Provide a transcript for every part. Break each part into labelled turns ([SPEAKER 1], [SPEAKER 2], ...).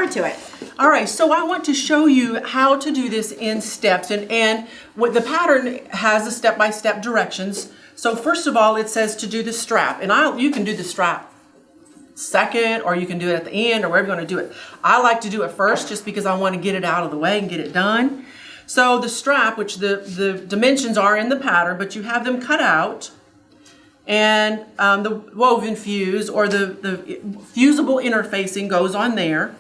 [SPEAKER 1] forward to it.
[SPEAKER 2] All right, so I want to show you how to do this in steps, and what the pattern has the step-by-step directions. So first of all, it says to do the strap, and you can do the strap second, or you can do it at the end, or wherever you want to do it. I like to do it first just because I want to get it out of the way and get it done. So the strap, which the dimensions are in the pattern, but you have them cut out, and the woven fuse or the fusible interfacing goes on there.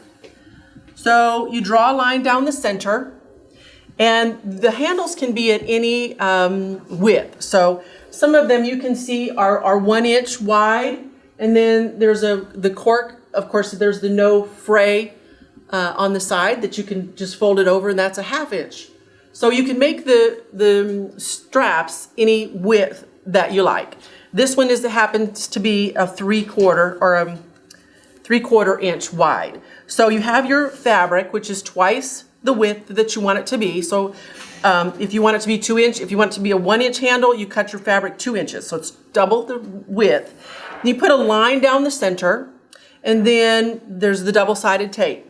[SPEAKER 2] So you draw a line down the center, and the handles can be at any width. So some of them you can see are 1 inch wide, and then there's the cork. Of course, there's the no fray on the side that you can just fold it over, and that's a 1/2 inch. So you can make the straps any width that you like. This one happens to be a 3/4 or a 3/4 inch wide. So you have your fabric, which is twice the width that you want it to be. So if you want it to be 2 inch, if you want it to be a 1 inch handle, you cut your fabric 2 inches. So it's double the width. You put a line down the center, and then there's the double-sided tape.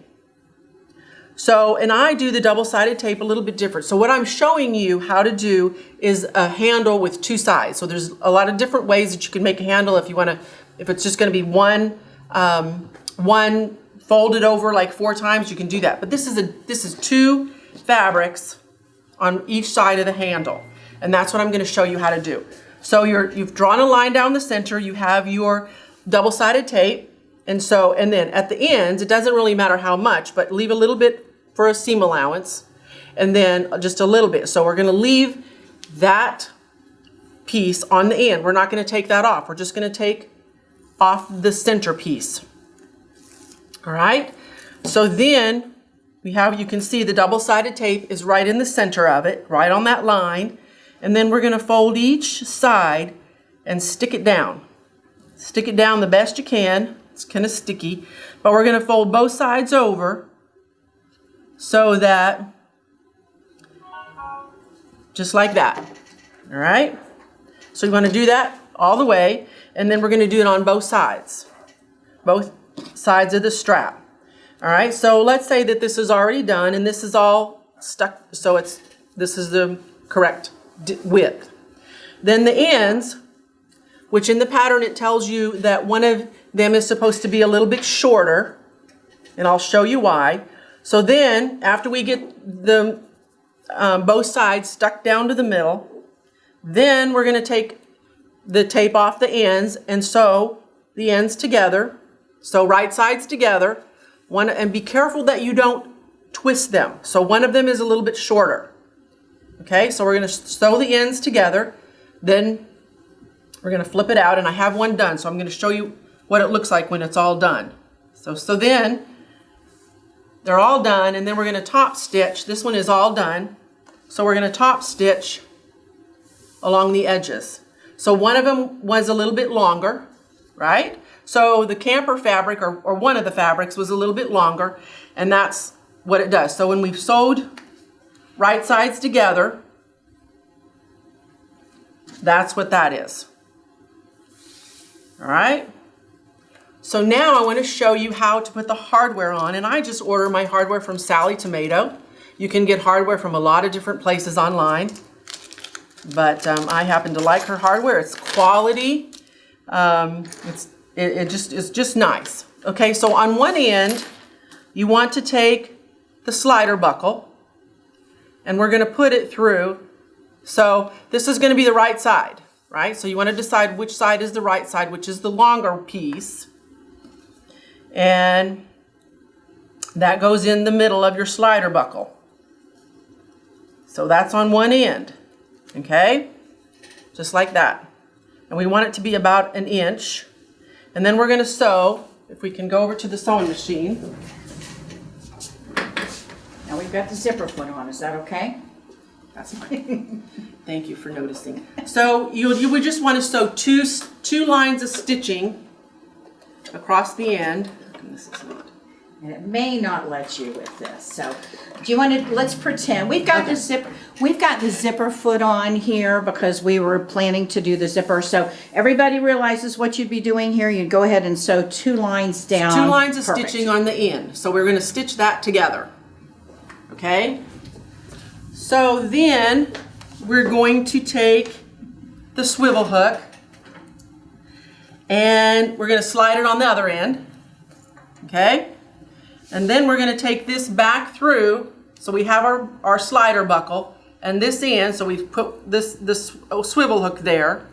[SPEAKER 2] So, and I do the double-sided tape a little bit different. So what I'm showing you how to do is a handle with 2 sides. So there's a lot of different ways that you can make a handle if you want to, if it's just going to be one folded over like 4 times, you can do that. But this is 2 fabrics on each side of the handle, and that's what I'm going to show you how to do. So you've drawn a line down the center, you have your double-sided tape, and then at the ends, it doesn't really matter how much, but leave a little bit for a seam allowance, and then just a little bit. So we're going to leave that piece on the end. We're not going to take that off. We're just going to take off the center piece. All right. So then you can see the double-sided tape is right in the center of it, right on that line. And then we're going to fold each side and stick it down. Stick it down the best you can. It's kind of sticky, but we're going to fold both sides over so that, just like that. All right. So you want to do that all the way, and then we're going to do it on both sides of the strap. All right. So let's say that this is already done, and this is all stuck. So this is the correct width. Then the ends, which in the pattern it tells you that one of them is supposed to be a little bit shorter, and I'll show you why. So then after we get the both sides stuck down to the middle, then we're going to take the tape off the ends and sew the ends together. So right sides together, and be careful that you don't twist them. So one of them is a little bit shorter. Okay, so we're going to sew the ends together, then we're going to flip it out, and I have one done, so I'm going to show you what it looks like when it's all done. So then they're all done, and then we're going to top stitch. This one is all done, so we're going to top stitch along the edges. So one of them was a little bit longer, right? So the camper fabric, or one of the fabrics, was a little bit longer, and that's what it does. So when we've sewed right sides together, that's what that is. All right. So now I want to show you how to put the hardware on, and I just order my hardware from Sally Tomato. You can get hardware from a lot of different places online, but I happen to like her hardware. It's quality. It's just nice. Okay, so on one end, you want to take the slider buckle, and we're going to put it through. So this is going to be the right side, right? So you want to decide which side is the right side, which is the longer piece. And that goes in the middle of your slider buckle. So that's on one end, okay? Just like that. And we want it to be about 1 inch. And then we're going to sew, if we can go over to the sewing machine.
[SPEAKER 1] Now we've got the zipper put on. Is that okay?
[SPEAKER 2] That's fine. Thank you for noticing. So you would just want to sew two lines of stitching across the end. This is not
[SPEAKER 1] And it may not let you with this. So do you want to, let's pretend. We've got the zipper foot on here because we were planning to do the zipper. So everybody realizes what you'd be doing here. You'd go ahead and sew 2 lines down.
[SPEAKER 2] 2 lines of
[SPEAKER 1] Perfect.
[SPEAKER 2] stitching on the end. So we're going to stitch that together. Okay? So then we're going to take the swivel hook and we're going to slide it on the other end. Okay? And then we're going to take this back through, so we have our slider buckle, and this end, so we've put this swivel hook there.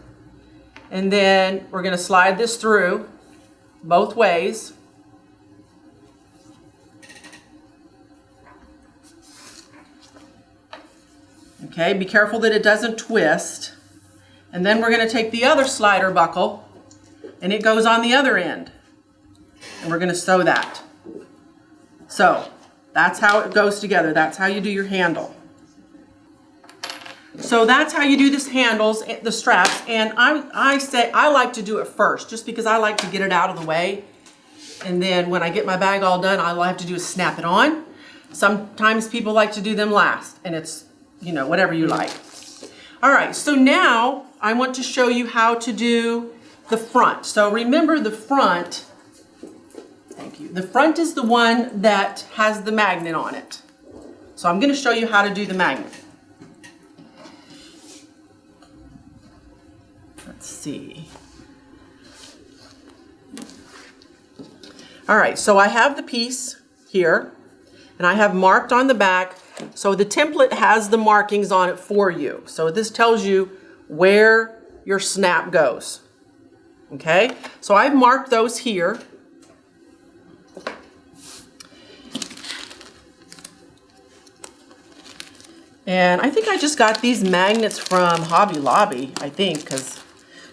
[SPEAKER 2] And then we're going to slide this through both ways. Okay, be careful that it doesn't twist. And then we're going to take the other slider buckle, and it goes on the other end. And we're going to sew that. So that's how it goes together. That's how you do your handle. So that's how you do this handles, the straps. And I say I like to do it first, just because I like to get it out of the way. And then when I get my bag all done, all I have to do is snap it on. Sometimes people like to do them last, and it's, you know, whatever you like. All right, so now I want to show you how to do the front. So remember the front. Thank you. The front is the one that has the magnet on it. So I'm going to show you how to do the magnet. Let's see. All right, so I have the piece here, and I have marked on the back. So the template has the markings on it for you. So this tells you where your snap goes. Okay, so I've marked those here. And I think I just got these magnets from Hobby Lobby, I think, because,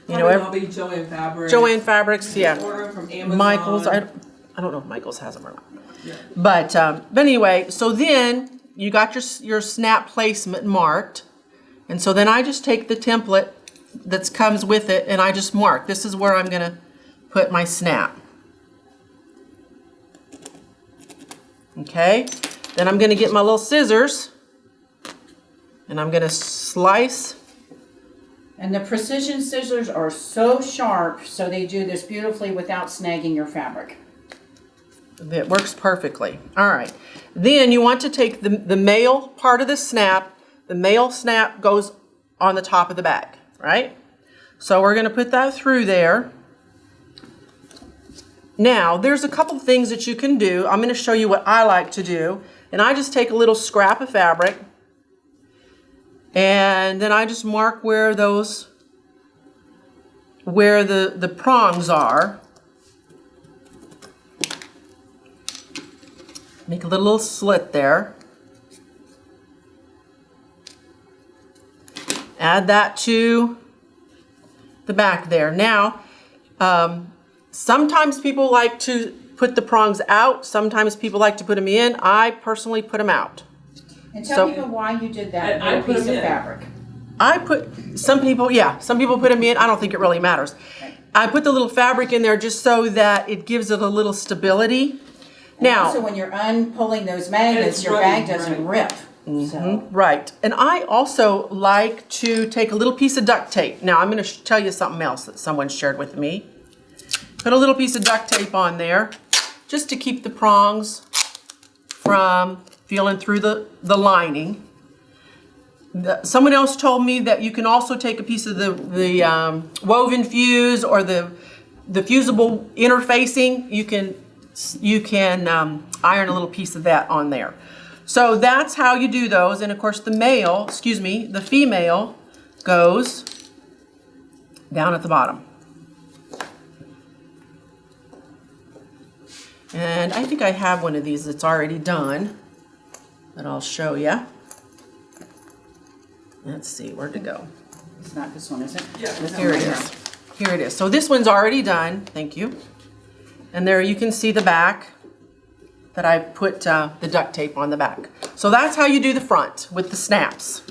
[SPEAKER 2] you know,
[SPEAKER 3] Joann Fabrics.
[SPEAKER 2] Joann Fabrics, yeah.
[SPEAKER 3] Order from Amazon.
[SPEAKER 2] Michaels, I don't know if Michaels has them or not. Yeah. But anyway, so then you got your snap placement marked. And so then I just take the template that comes with it and I just mark. This is where I'm going to put my snap. Okay, then I'm going to get my little scissors. And I'm going to slice.
[SPEAKER 1] And the precision scissors are so sharp, so they do this beautifully without snagging your fabric.
[SPEAKER 2] It works perfectly. All right. Then you want to take the male part of the snap. The male snap goes on the top of the bag, right? So we're going to put that through there. Now, there's a couple things that you can do. I'm going to show you what I like to do. And I just take a little scrap of fabric. And then I just mark where the prongs are. Make a little slit there. Add that to the back there. Now, sometimes people like to put the prongs out. Sometimes people like to put them in. I personally put them out.
[SPEAKER 1] And tell people why you did that
[SPEAKER 3] I
[SPEAKER 1] with a
[SPEAKER 3] put
[SPEAKER 1] piece
[SPEAKER 3] them
[SPEAKER 1] of
[SPEAKER 3] in.
[SPEAKER 1] fabric.
[SPEAKER 2] Some people put them in. I don't think it really matters. I put the little fabric in there just so that it gives it a little stability. Now,
[SPEAKER 1] also when you're unpulling those magnets, your bag doesn't rip. So.
[SPEAKER 2] right. And I also like to take a little piece of duct tape. Now, I'm going to tell you something else that someone shared with me. Put a little piece of duct tape on there just to keep the prongs from feeling through the lining. Someone else told me that you can also take a piece of the woven fuse or the fusible interfacing. You can iron a little piece of that on there. So that's how you do those. And of course the female goes down at the bottom. And I think I have one of these that's already done that I'll show you. Let's see, where'd it go?
[SPEAKER 1] It's not this one, is it?
[SPEAKER 3] Yeah.
[SPEAKER 2] Here it is. Here it is. So this one's already done. Thank you. And there you can see the back that I put the duct tape on the back. So that's how you do the front with the snaps.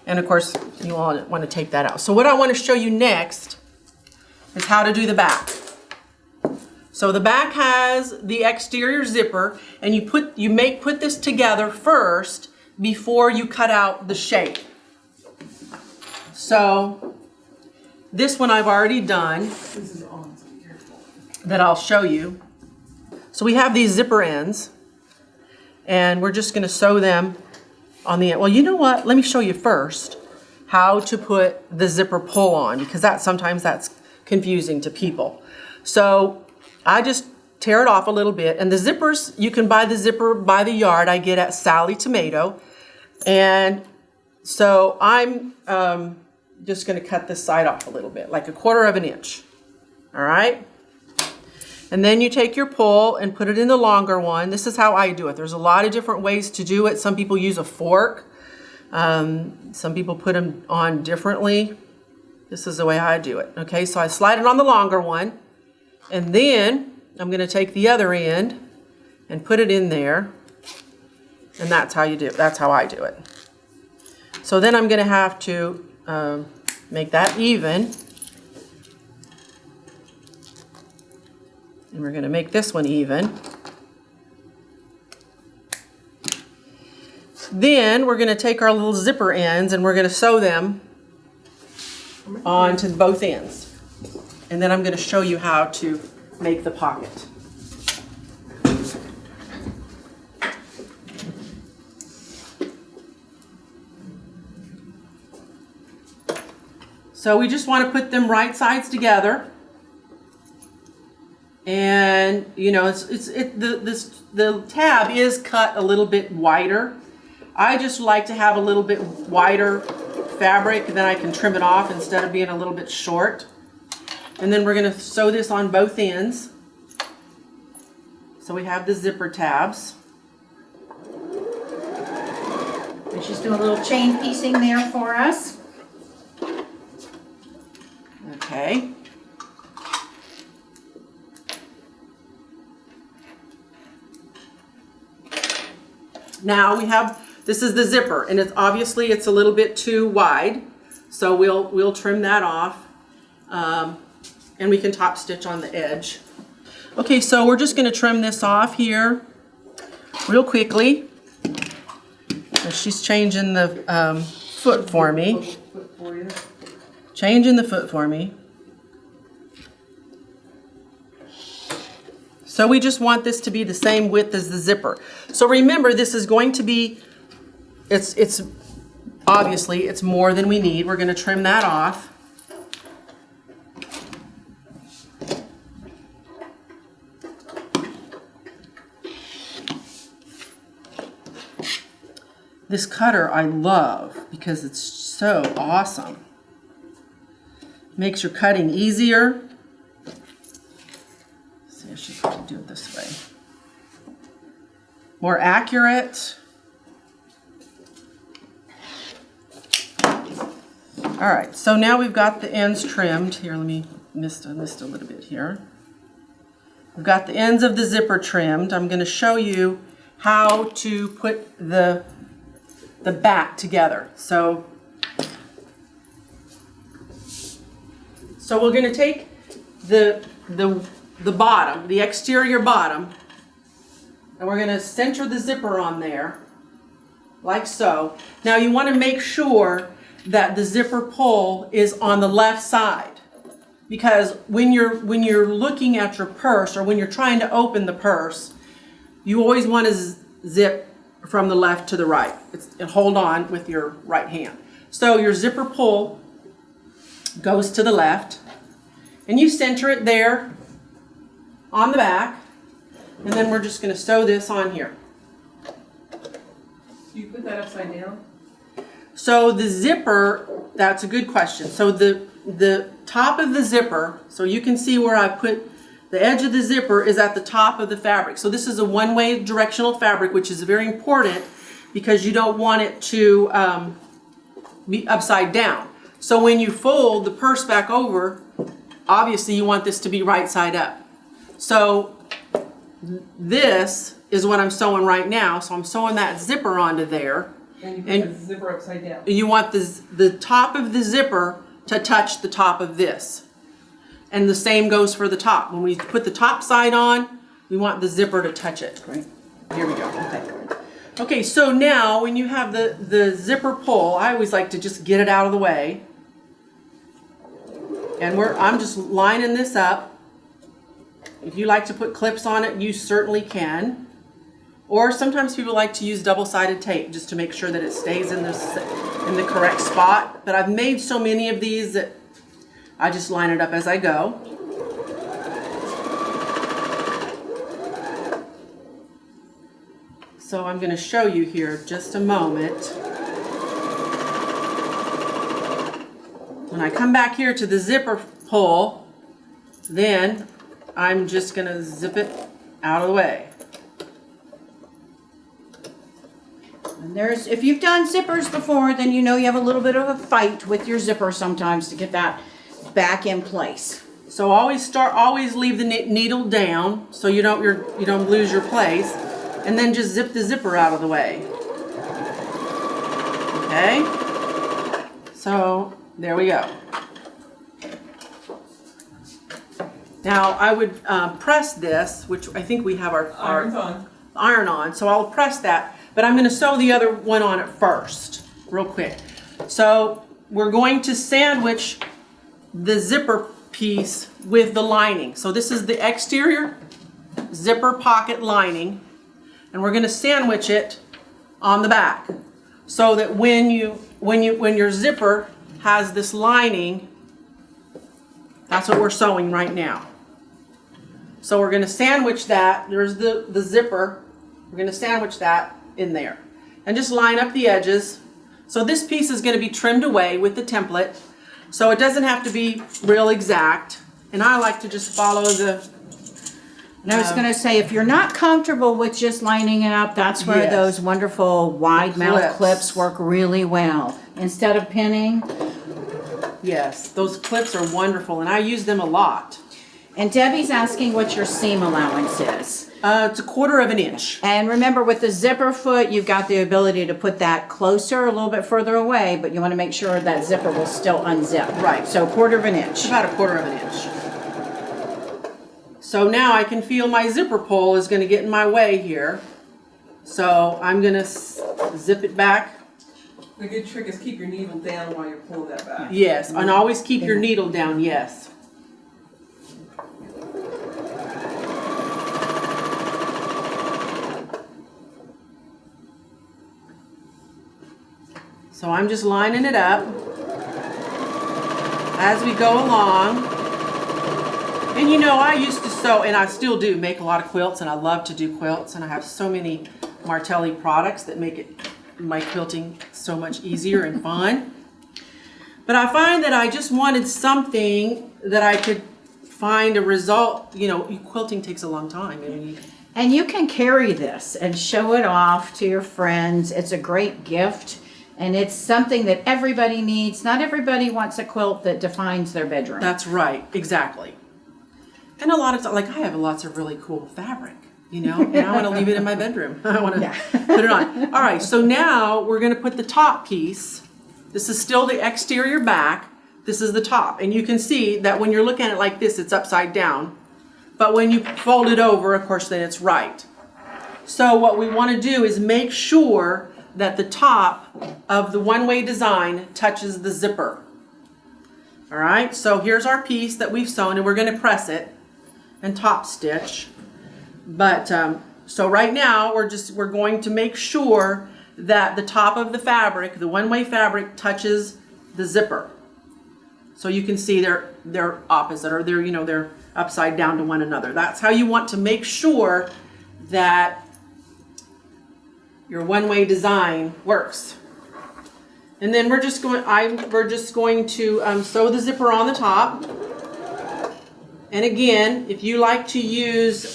[SPEAKER 2] And of course, you all want to take that out. So what I want to show you next is how to do the back. So the back has the exterior zipper, and you put this together first before you cut out the shape. So this one I've already done that I'll show you. So we have these zipper ends, and we're just going to sew them on the end. Well, you know what? Let me show you first how to put the zipper pull on, because sometimes that's confusing to people. So I just tear it off a little bit, and the zippers, you can buy the zipper by the yard. I get at Sally Tomato, and so I'm just going to cut this side off a little bit, like 1/4 of an inch. All right. And then you take your pull and put it in the longer one. This is how I do it. There's a lot of different ways to do it. Some people use a fork. Some people put them on differently. This is the way I do it. Okay, so I slide it on the longer one, and then I'm going to take the other end and put it in there, and that's how you do it. That's how I do it. So then I'm going to have to make that even. And we're going to make this one even. Then we're going to take our little zipper ends and we're going to sew them onto both ends. And then I'm going to show you how to make the pocket. So we just want to put them right sides together. And you know, the tab is cut a little bit wider. I just like to have a little bit wider fabric, and then I can trim it off instead of being a little bit short. And then we're going to sew this on both ends. So we have the zipper tabs.
[SPEAKER 1] And she's doing a little chain piecing there for us.
[SPEAKER 2] Okay. Now we have, this is the zipper, and it's obviously it's a little bit too wide, so we'll trim that off, and we can top stitch on the edge. Okay, so we're just going to trim this off here real quickly. And she's changing the foot for me. Changing the foot for me. So we just want this to be the same width as the zipper. So remember, this is going to be, it's obviously it's more than we need. We're going to trim that off. This cutter I love because it's so awesome. Makes your cutting easier. I should probably do it this way. More accurate. All right, so now we've got the ends trimmed. Here, let me missed a little bit here. We've got the ends of the zipper trimmed. I'm going to show you how to put the back together. So we're going to take the bottom, the exterior bottom, and we're going to center the zipper on there, like so. Now you want to make sure that the zipper pull is on the left side, because when you're looking at your purse, or when you're trying to open the purse, you always want to zip from the left to the right. And hold on with your right hand. So your zipper pull goes to the left, and you center it there on the back, and then we're just going to sew this on here.
[SPEAKER 3] Do you put that upside down?
[SPEAKER 2] So the zipper, that's a good question. So the top of the zipper, so you can see where I put the edge of the zipper is at the top of the fabric. So this is a one-way directional fabric, which is very important because you don't want it to be upside down. So when you fold the purse back over, obviously you want this to be right side up. So this is what I'm sewing right now. So I'm sewing that zipper onto there.
[SPEAKER 3] And you put the zipper upside down.
[SPEAKER 2] You want the top of the zipper to touch the top of this. And the same goes for the top. When we put the top side on, we want the zipper to touch it.
[SPEAKER 1] Right.
[SPEAKER 2] Here we go. Okay, so now when you have the zipper pull, I always like to just get it out of the way. And I'm just lining this up. If you like to put clips on it, you certainly can. Or sometimes people like to use double-sided tape just to make sure that it stays in the correct spot. But I've made so many of these that I just line it up as I go. So I'm going to show you here just a moment. When I come back here to the zipper pull, then I'm just going to zip it out of the way.
[SPEAKER 1] And if you've done zippers before, then you know you have a little bit of a fight with your zipper sometimes to get that back in place.
[SPEAKER 2] So always leave the needle down so you don't lose your place, and then just zip the zipper out of the way. Okay? So there we go. Now I would press this, which I think we have our iron on, so I'll press that, but I'm going to sew the other one on it first, real quick. So we're going to sandwich the zipper piece with the lining. So this is the exterior zipper pocket lining, and we're going to sandwich it on the back, so that when your zipper has this lining, that's what we're sewing right now. So we're going to sandwich that. There's the zipper. We're going to sandwich that in there and just line up the edges. So this piece is going to be trimmed away with the template, so it doesn't have to be real exact. And I like to just follow the...
[SPEAKER 1] And I was going to say, if you're not comfortable with just lining it up, that's where
[SPEAKER 2] Yes.
[SPEAKER 1] those wonderful wide mouth
[SPEAKER 2] Clips.
[SPEAKER 1] clips work really well. Instead of pinning.
[SPEAKER 2] Yes, those clips are wonderful, and I use them a lot.
[SPEAKER 1] And Debbie's asking what your seam allowance is.
[SPEAKER 2] It's 1/4 of an inch.
[SPEAKER 1] And remember, with the zipper foot, you've got the ability to put that closer, a little bit further away, but you want to make sure that zipper will still unzip.
[SPEAKER 2] Right.
[SPEAKER 1] So 1/4 of an inch.
[SPEAKER 2] About 1/4 of an inch. So now I can feel my zipper pull is going to get in my way here. So I'm going to zip it back.
[SPEAKER 3] The good trick is keep your needle down while you're pulling that back.
[SPEAKER 2] Yes, and always keep your needle down, yes. So I'm just lining it up as we go along. And you know, I used to sew, and I still do, make a lot of quilts, and I love to do quilts, and I have so many Martelli products that make my quilting so much easier and fun. But I find that I just wanted something that I could find a result. You know, quilting takes a long time. I mean,
[SPEAKER 1] And you can carry this and show it off to your friends. It's a great gift, and it's something that everybody needs. Not everybody wants a quilt that defines their bedroom.
[SPEAKER 2] that's right, exactly. And a lot of times, like I have lots of really cool fabric, you know, and I want to leave it in my bedroom. I want to put it on. All right, so now we're going to put the top piece. This is still the exterior back. This is the top. And you can see that when you're looking at it like this, it's upside down. But when you fold it over, of course, then it's right. So what we want to do is make sure that the top of the one-way design touches the zipper. All right, so here's our piece that we've sewn, and we're going to press it and top stitch. But so right now we're going to make sure that the top of the fabric, the one-way fabric, touches the zipper. So you can see they're opposite, or they're upside down to one another. That's how you want to make sure that your one-way design works. And then we're just going to sew the zipper on the top. And again, if you like to use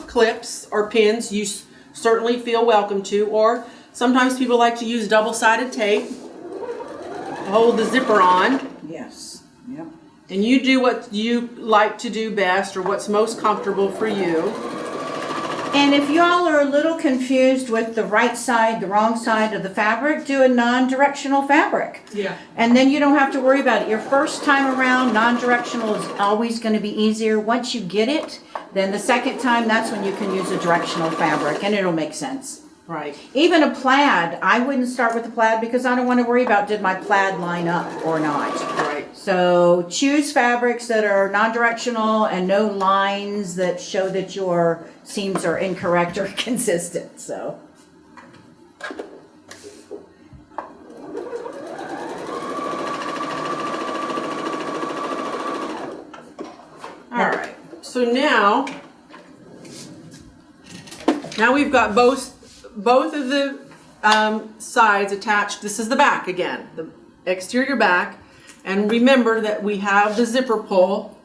[SPEAKER 2] clips or pins, you certainly feel welcome to. Or sometimes people like to use double-sided tape to hold the zipper on.
[SPEAKER 1] Yes. Yep.
[SPEAKER 2] And you do what you like to do best, or what's most comfortable for you.
[SPEAKER 1] And if y'all are a little confused with the right side, the wrong side of the fabric, do a non-directional fabric.
[SPEAKER 3] Yeah.
[SPEAKER 1] And then you don't have to worry about it. Your first time around, non-directional is always going to be easier. Once you get it, then the second time, that's when you can use a directional fabric, and it'll make sense.
[SPEAKER 2] Right.
[SPEAKER 1] Even a plaid, I wouldn't start with a plaid because I don't want to worry about did my plaid line up or not.
[SPEAKER 2] Right.
[SPEAKER 1] So choose fabrics that are non-directional and no lines that show that your seams are incorrect or consistent. So.
[SPEAKER 2] All right. So now we've got both of the sides attached. This is the back again, the exterior back. And remember that we have the zipper pull.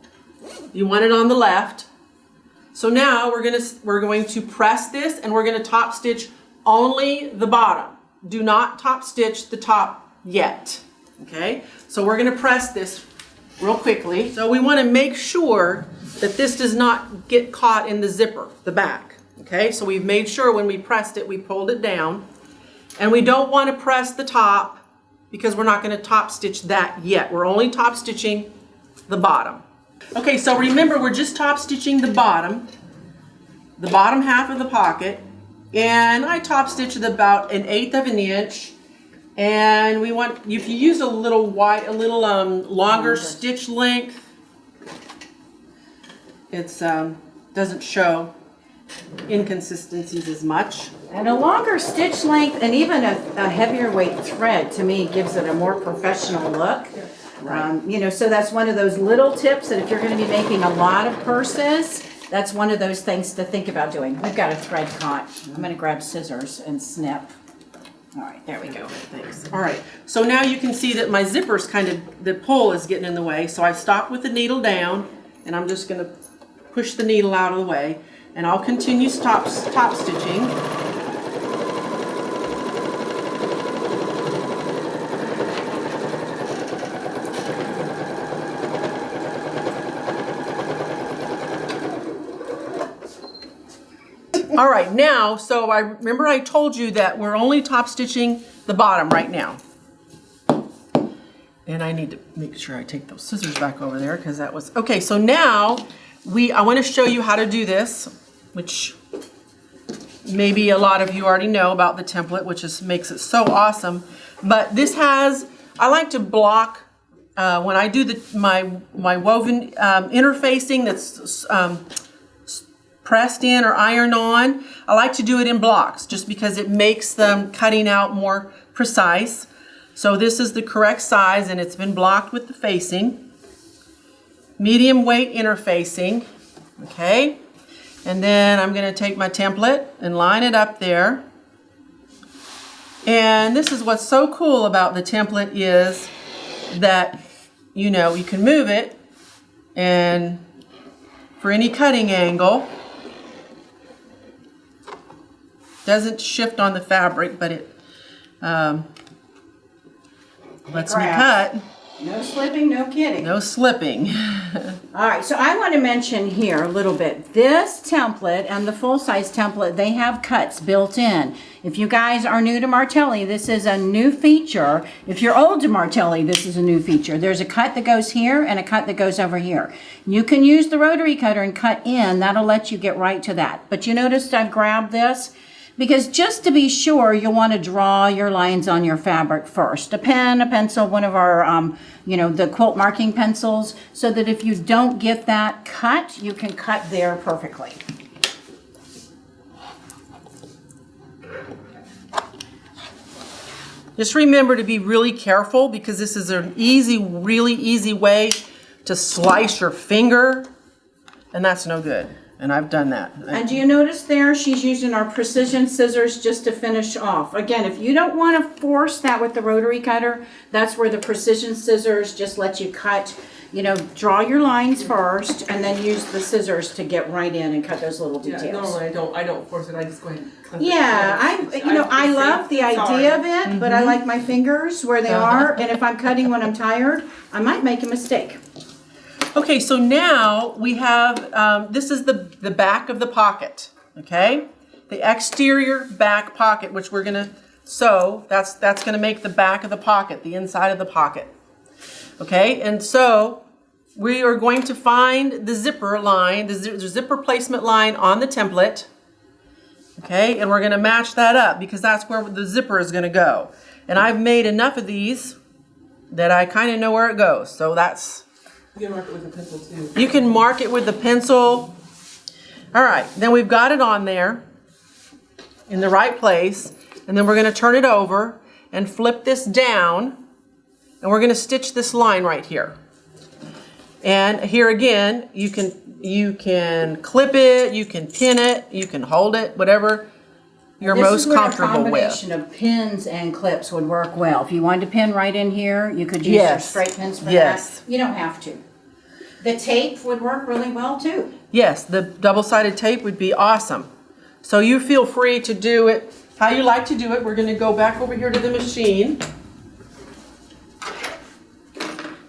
[SPEAKER 2] You want it on the left. So now we're going to press this, and we're going to top stitch only the bottom. Do not top stitch the top yet. Okay? So we're going to press this real quickly. So we want to make sure that this does not get caught in the zipper, the back. Okay? So we've made sure when we pressed it, we pulled it down. And we don't want to press the top because we're not going to top stitch that yet. We're only top stitching the bottom. Okay, so remember we're just top stitching the bottom half of the pocket, and I top stitched about 1/8 of an inch. And we want, if you use a little longer stitch length, it's doesn't show inconsistencies as much.
[SPEAKER 1] And a longer stitch length and even a heavier weight thread to me gives it a more professional look. You know, so that's one of those little tips that if you're going to be making a lot of purses, that's one of those things to think about doing. We've got a thread caught. I'm going to grab scissors and snip. All right, there we go.
[SPEAKER 2] Thanks. All right, so now you can see that my zipper's the pull is getting in the way. So I stopped with the needle down, and I'm just going to push the needle out of the way. And I'll continue top stitching. All right, now, so I remember I told you that we're only top stitching the bottom right now. And I need to make sure I take those scissors back over there because that was, okay, so now I want to show you how to do this, which maybe a lot of you already know about the template, which makes it so awesome. But this has, I like to block, when I do my woven interfacing that's pressed in or ironed on, I like to do it in blocks just because it makes them cutting out more precise. So this is the correct size and it's been blocked with the facing. Medium weight interfacing, okay? And then I'm going to take my template and line it up there. And this is what's so cool about the template is that, you know, you can move it and for any cutting angle. Doesn't shift on the fabric, but it lets me cut.
[SPEAKER 1] No slipping, no kidding.
[SPEAKER 2] No slipping.
[SPEAKER 1] All right, so I want to mention here a little bit. This template and the full-size template, they have cuts built in. If you guys are new to Martelli, this is a new feature. If you're old to Martelli, this is a new feature. There's a cut that goes here and a cut that goes over here. You can use the rotary cutter and cut in. That'll let you get right to that. But you noticed I've grabbed this? Because just to be sure, you'll want to draw your lines on your fabric first. A pen, a pencil, one of our, you know, the quilt marking pencils, so that if you don't get that cut, you can cut there perfectly.
[SPEAKER 2] Just remember to be really careful because this is an really easy way to slice your finger, and that's no good. And I've done that.
[SPEAKER 1] And do you notice there she's using our precision scissors just to finish off. Again, if you don't want to force that with the rotary cutter, that's where the precision scissors just let you cut, you know, draw your lines first and then use the scissors to get right in and cut those little details.
[SPEAKER 3] Yeah, normally I don't force it, I just go ahead and cut it.
[SPEAKER 1] Yeah, I love the idea of it, but I like my fingers where they are, and if I'm cutting when I'm tired, I might make a mistake.
[SPEAKER 2] Okay, so now we have, this is the back of the pocket, okay? The exterior back pocket, which we're gonna sew, that's gonna make the back of the pocket, the inside of the pocket. Okay, and so we are going to find the zipper line, the zipper placement line on the template. Okay, and we're gonna match that up because that's where the zipper is gonna go. And I've made enough of these that I kind of know where it goes. So that's,
[SPEAKER 3] You can mark it with a pencil too.
[SPEAKER 2] you can mark it with the pencil. All right, then we've got it on there in the right place. And then we're gonna turn it over and flip this down. And we're gonna stitch this line right here. And here again, you can clip it, you can pin it, you can hold it, whatever you're most comfortable with.
[SPEAKER 1] This is where a combination of pins and clips would work well. If you wanted to pin right in here, you could use your straight pins for that. You don't have to. The tape would work really well too.
[SPEAKER 2] Yes, the double-sided tape would be awesome. So you feel free to do it how you like to do it. We're gonna go back over here to the machine.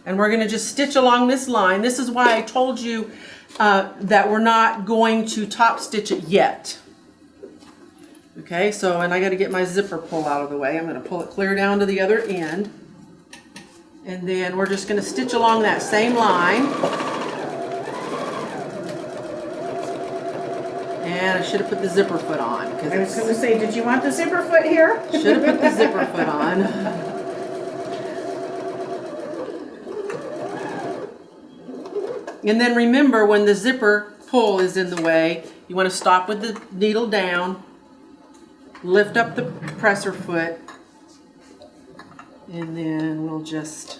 [SPEAKER 2] And we're gonna just stitch along this line. This is why I told you that we're not going to top stitch it yet. Okay, so, and I gotta get my zipper pull out of the way. I'm gonna pull it clear down to the other end. And then we're just gonna stitch along that same line. And I should have put the zipper foot on.
[SPEAKER 1] I was going to say, did you want the zipper foot here?
[SPEAKER 2] Should have put the zipper foot on. And then remember, when the zipper pull is in the way, you want to stop with the needle down, lift up the presser foot, and then we'll just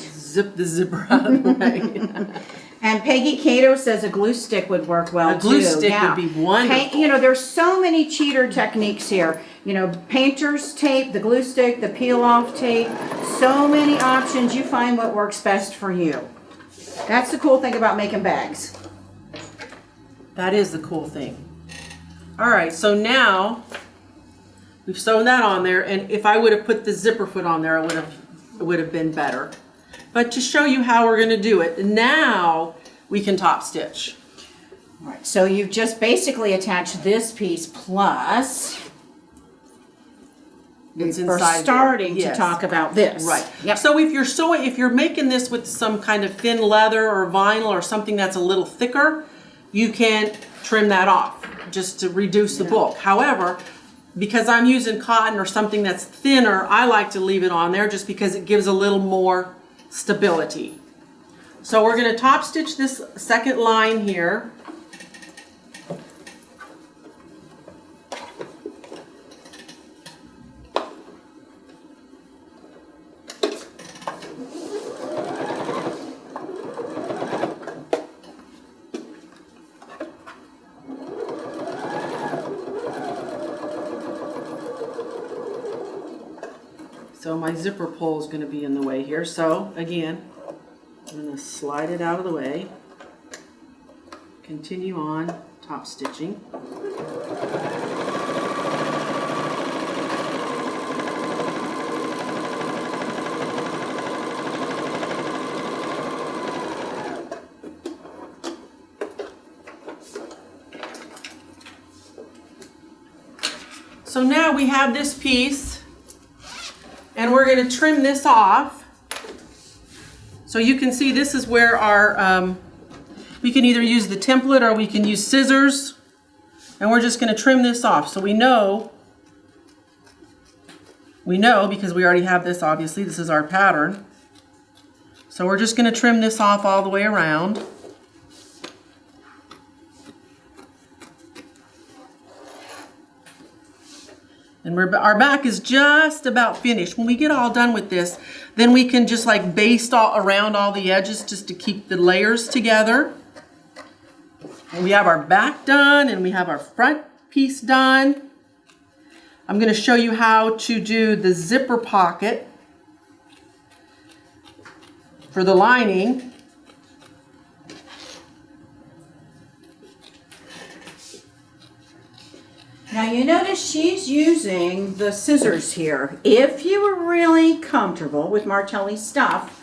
[SPEAKER 2] zip the zipper out of the way.
[SPEAKER 1] And Peggy Cato says a glue stick would work well too.
[SPEAKER 2] A glue stick would be wonderful.
[SPEAKER 1] You know, there's so many cheater techniques here. You know, painter's tape, the glue stick, the peel-off tape. So many options. You find what works best for you. That's the cool thing about making bags.
[SPEAKER 2] That is the cool thing. All right, so now we've sewn that on there, and if I would have put the zipper foot on there, it would have been better. But to show you how we're going to do it, now we can top stitch.
[SPEAKER 1] All right, so you've just basically attached this piece plus
[SPEAKER 2] It's
[SPEAKER 1] we're
[SPEAKER 2] inside
[SPEAKER 1] starting
[SPEAKER 2] there.
[SPEAKER 1] to talk about this.
[SPEAKER 2] Right.
[SPEAKER 1] Yep.
[SPEAKER 2] So if you're making this with some kind of thin leather or vinyl or something that's a little thicker, you can trim that off just to reduce the bulk. However, because I'm using cotton or something that's thinner, I like to leave it on there just because it gives a little more stability. So we're going to top stitch this second line here. So my zipper pull is going to be in the way here. So again, I'm going to slide it out of the way. Continue on top stitching. So now we have this piece. And we're going to trim this off. So you can see this is where our, we can either use the template or we can use scissors. And we're just going to trim this off. So we know because we already have this, obviously, this is our pattern. So we're just going to trim this off all the way around. And our back is just about finished. When we get all done with this, then we can just like baste all around all the edges just to keep the layers together. And we have our back done and we have our front piece done. I'm going to show you how to do the zipper pocket for the lining.
[SPEAKER 1] Now you notice she's using the scissors here. If you were really comfortable with Martelli stuff,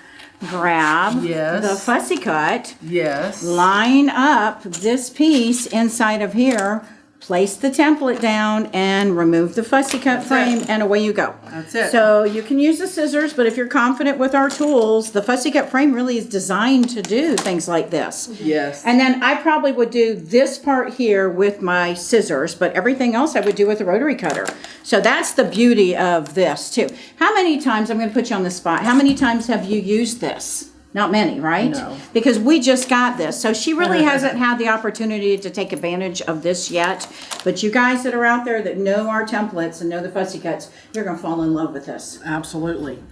[SPEAKER 1] grab
[SPEAKER 2] Yes.
[SPEAKER 1] the fussy cut,
[SPEAKER 2] Yes.
[SPEAKER 1] line up this piece inside of here, place the template down, and remove the fussy cut frame, and away you go.
[SPEAKER 2] That's it.
[SPEAKER 1] So you can use the scissors, but if you're confident with our tools, the fussy cut frame really is designed to do things like this.
[SPEAKER 2] Yes.
[SPEAKER 1] And then I probably would do this part here with my scissors, but everything else I would do with a rotary cutter. So that's the beauty of this too. How many times, I'm going to put you on the spot, how many times have you used this? Not many, right?
[SPEAKER 2] No.
[SPEAKER 1] Because we just got this. So she really hasn't had the opportunity to take advantage of this yet. But you guys that are out there that know our templates and know the fussy cuts, you're going to fall in love with this.
[SPEAKER 2] Absolutely.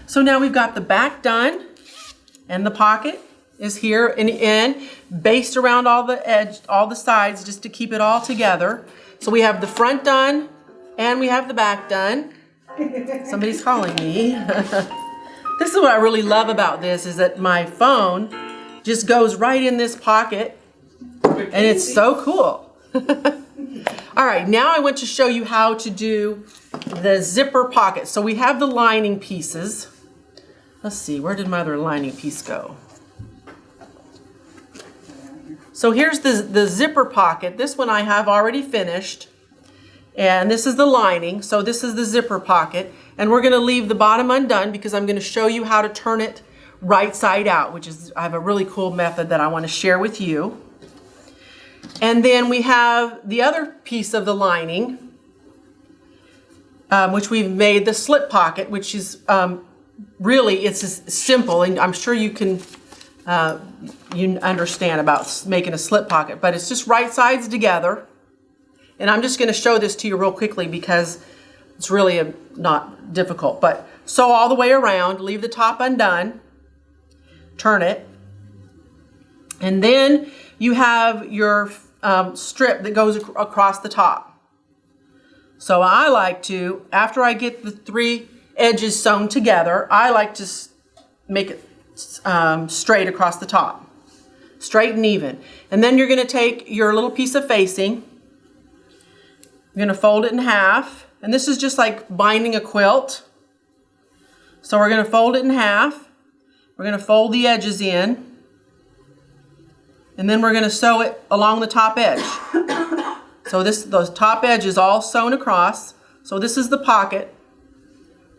[SPEAKER 2] So now we've got the back done, and the pocket is here in the end, based around all the sides, just to keep it all together. So we have the front done, and we have the back done. Somebody's calling me. This is what I really love about this, is that my phone just goes right in this pocket, and it's so cool. All right, now I want to show you how to do the zipper pocket. So we have the lining pieces. Let's see, where did my other lining piece go? So here's the zipper pocket. This one I have already finished. And this is the lining, so this is the zipper pocket. And we're gonna leave the bottom undone because I'm gonna show you how to turn it right side out, which is, I have a really cool method that I wanna share with you. And then we have the other piece of the lining, which we've made the slip pocket, which is really, it's as simple, and I'm sure you can, you understand about making a slip pocket, but it's just right sides together. And I'm just going to show this to you real quickly because it's really not difficult. But sew all the way around, leave the top undone, turn it, and then you have your strip that goes across the top. So I like to, after I get the 3 edges sewn together, I like to make it straight across the top, straight and even. And then you're going to take your little piece of facing. You're going to fold it in half, and this is just like binding a quilt. So we're going to fold it in half. We're going to fold the edges in, and then we're going to sew it along the top edge. So those top edges all sewn across. So this is the pocket,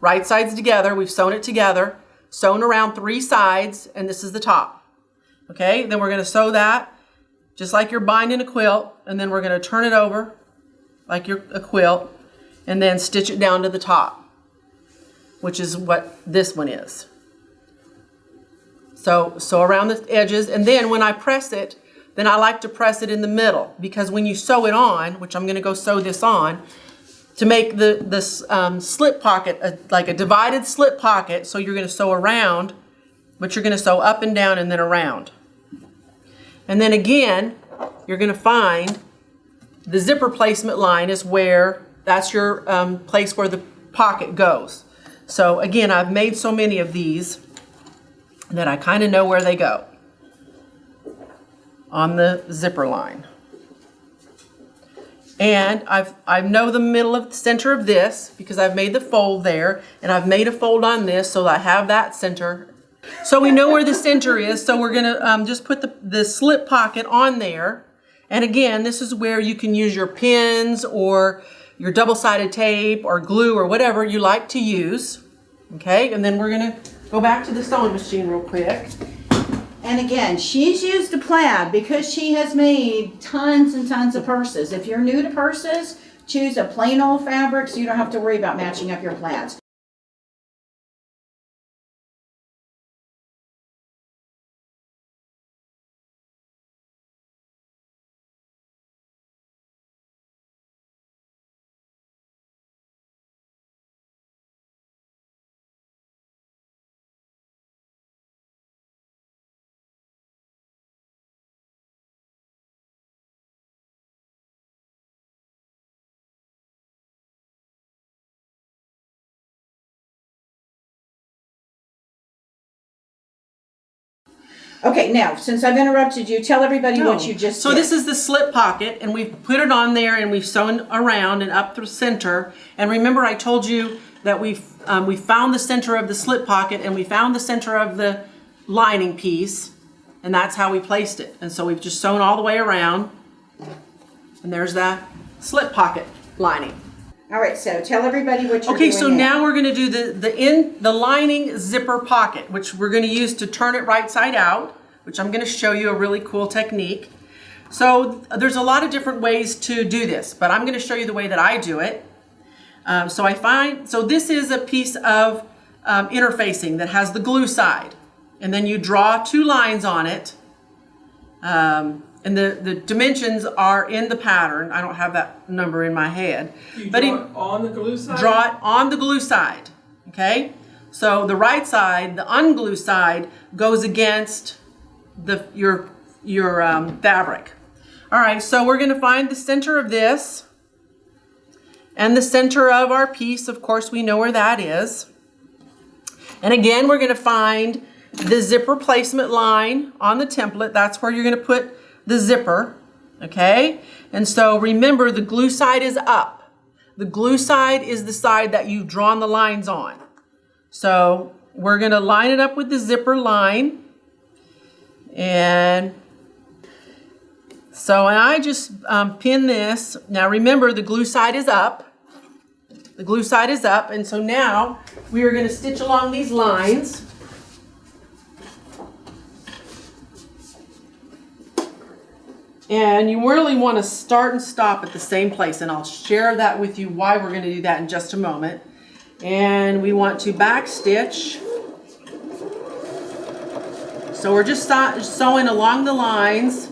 [SPEAKER 2] right sides together. We've sewn it together, sewn around 3 sides, and this is the top. Okay, then we're going to sew that just like you're binding a quilt, and then we're going to turn it over like a quilt, and then stitch it down to the top, which is what this one is. So around the edges, and then when I press it, then I like to press it in the middle, because when you sew it on, which I'm going to go sew this on, to make the slip pocket like a divided slip pocket, so you're going to sew around, but you're going to sew up and down and then around. And then again, you're going to find the zipper placement line is where, that's your place where the pocket goes. So again, I've made so many of these that I kind of know where they go on the zipper line. And I know the middle of the center of this because I've made the fold there, and I've made a fold on this so I have that center. So we know where the center is, so we're gonna just put the slip pocket on there. And again, this is where you can use your pins or your double-sided tape or glue or whatever you like to use. Okay, and then we're gonna go back to the sewing machine real quick.
[SPEAKER 1] And again, she's used a plaid because she has made tons and tons of purses. If you're new to purses, choose a plain old fabric so you don't have to worry about matching up your plaids. Okay, now, since I've interrupted you, tell everybody what you just
[SPEAKER 2] So
[SPEAKER 1] did.
[SPEAKER 2] this is the slip pocket, and we've put it on there, and we've sewn around and up the center. And remember, I told you that we found the center of the slip pocket, and we found the center of the lining piece, and that's how we placed it. And so we've just sewn all the way around, and there's that slip pocket lining.
[SPEAKER 1] All right, so tell everybody what you're
[SPEAKER 2] Okay,
[SPEAKER 1] doing
[SPEAKER 2] so now we're going to do the lining zipper pocket, which we're going to use to turn it right side out, which I'm going to show you a really cool technique. So there's a lot of different ways to do this, but I'm going to show you the way that I do it. So this is a piece of interfacing that has the glue side, and then you draw 2 lines on it. And the dimensions are in the pattern. I don't have that number in my head.
[SPEAKER 3] You
[SPEAKER 2] but
[SPEAKER 3] draw it on the glue side?
[SPEAKER 2] Draw it on the glue side, okay? So the right side, the unglue side, goes against your fabric. All right, so we're gonna find the center of this and the center of our piece. Of course, we know where that is. And again, we're gonna find the zipper placement line on the template. That's where you're gonna put the zipper, okay? And so remember, the glue side is up. The glue side is the side that you've drawn the lines on. So we're gonna line it up with the zipper line. And I just pin this. Now remember, the glue side is up. The glue side is up, and so now we are gonna stitch along these lines. And you really want to start and stop at the same place, and I'll share that with you why we're going to do that in just a moment. And we want to back stitch. So we're just sewing along the lines.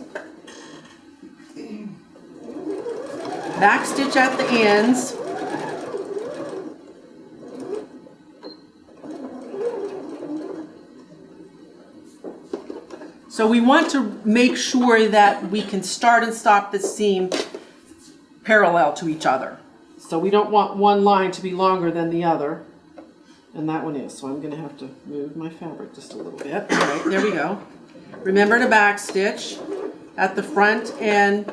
[SPEAKER 2] Back stitch at the ends. So we want to make sure that we can start and stop the seam parallel to each other. So we don't want one line to be longer than the other. And that one is. So I'm going to have to move my fabric just a little bit. All right, there we go. Remember to back stitch at the front and...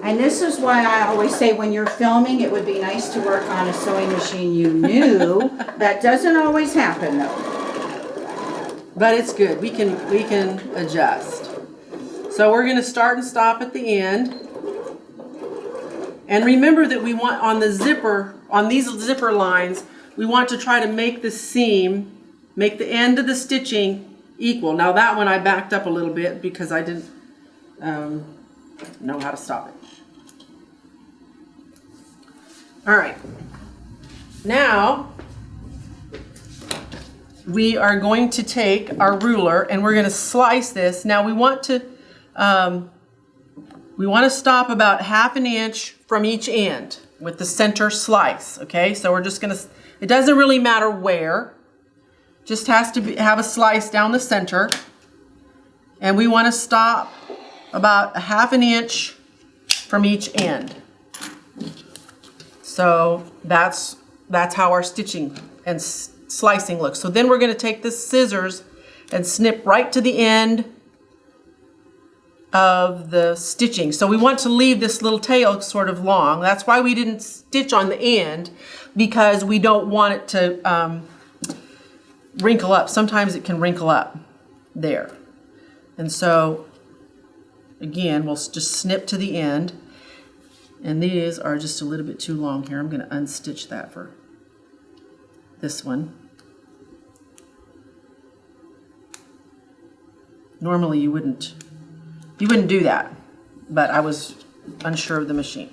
[SPEAKER 1] And this is why I always say when you're filming, it would be nice to work on a sewing machine you knew. That doesn't always happen though.
[SPEAKER 2] But it's good. We can adjust. So we're going to start and stop at the end. And remember that we want on the zipper, on these zipper lines, we want to try to make the seam, make the end of the stitching equal. Now that one I backed up a little bit because I didn't know how to stop it. All right. Now we are going to take our ruler and we're going to slice this. Now we want to stop about 1/2 inch from each end with the center slice. Okay, so we're just going to, it doesn't really matter where, just has to have a slice down the center, and we want to stop about 1/2 inch from each end. So that's how our stitching and slicing looks. So then we're going to take the scissors and snip right to the end of the stitching. So we want to leave this little tail sort of long. That's why we didn't stitch on the end, because we don't want it to wrinkle up. Sometimes it can wrinkle up there. And so again, we'll just snip to the end. And these are just a little bit too long here. I'm going to unstitch that for this one. Normally you wouldn't do that, but I was unsure of the machine.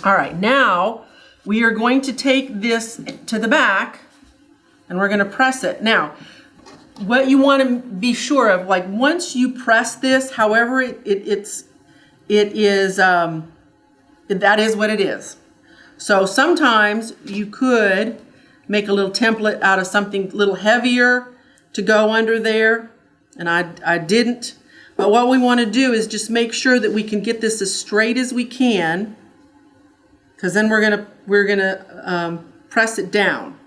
[SPEAKER 2] All right, now we are going to take this to the back and we're going to press it. Now, what you want to be sure of, like once you press this, however it is, that is what it is. So sometimes you could make a little template out of something a little heavier to go under there, and I didn't. But what we want to do is just make sure that we can get this as straight as we can, because then we're gonna press it down.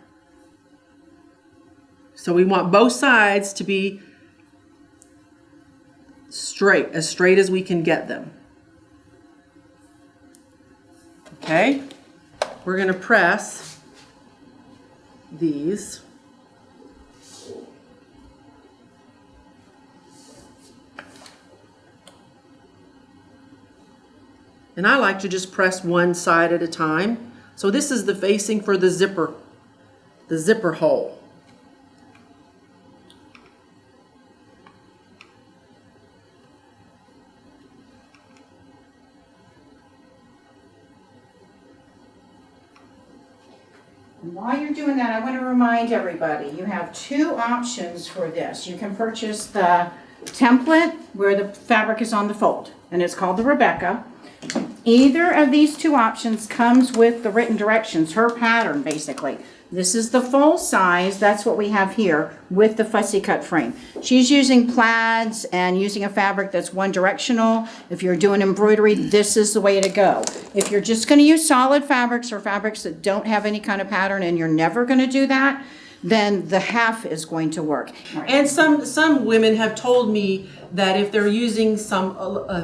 [SPEAKER 2] So we want both sides to be straight, as straight as we can get them. Okay, we're going to press these. And I like to just press one side at a time. So this is the facing for the zipper hole.
[SPEAKER 1] And while you're doing that, I want to remind everybody, you have two options for this. You can purchase the template where the fabric is on the fold, and it's called the Rebecca. Either of these two options comes with the written directions, her pattern basically. This is the full size, that's what we have here with the fussy cut frame. She's using plaids and using a fabric that's one directional. If you're doing embroidery, this is the way to go. If you're just going to use solid fabrics or fabrics that don't have any kind of pattern and you're never going to do that, then the half is going to work.
[SPEAKER 2] And some women have told me that if they're using some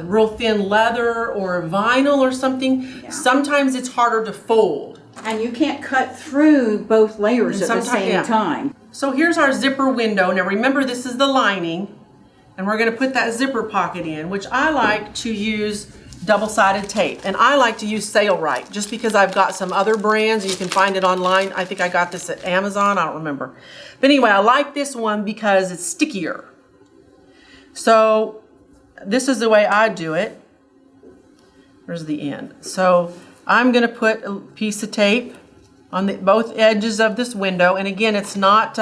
[SPEAKER 2] real thin leather or vinyl or something, sometimes it's harder to fold.
[SPEAKER 1] And you can't cut through both layers at the same time.
[SPEAKER 2] So here's our zipper window. Now remember, this is the lining, and we're going to put that zipper pocket in, which I like to use double-sided tape. And I like to use Sailrite just because I've got some other brands and you can find it online. I think I got this at Amazon, I don't remember. But anyway, I like this one because it's stickier. So this is the way I do it. Where's the end? So I'm going to put a piece of tape on both edges of this window. And again, it's not,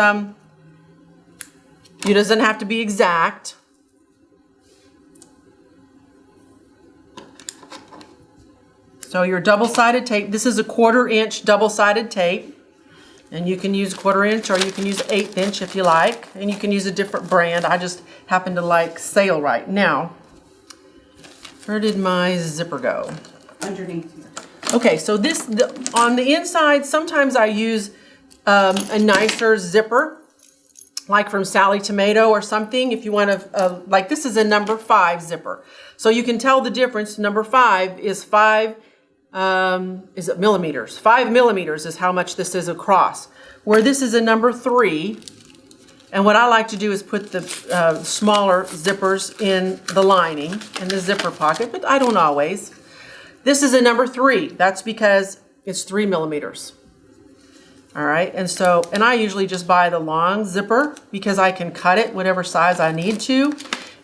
[SPEAKER 2] it doesn't have to be exact. So your double-sided tape, this is a 1/4 inch double-sided tape. And you can use 1/4 inch or you can use 1/8 inch if you like. And you can use a different brand. I just happen to like Sailrite. Now, where did my zipper go?
[SPEAKER 1] Underneath.
[SPEAKER 2] Okay, so on the inside, sometimes I use a nicer zipper, like from Sally Tomato or something. If you want to, like this is a number 5 zipper. So you can tell the difference. Number 5 is 5, is it millimeters? 5 millimeters is how much this is across. Where this is a number 3. And what I like to do is put the smaller zippers in the lining, in the zipper pocket, but I don't always. This is a number 3. That's because it's 3 millimeters. All right, and I usually just buy the long zipper because I can cut it whatever size I need to.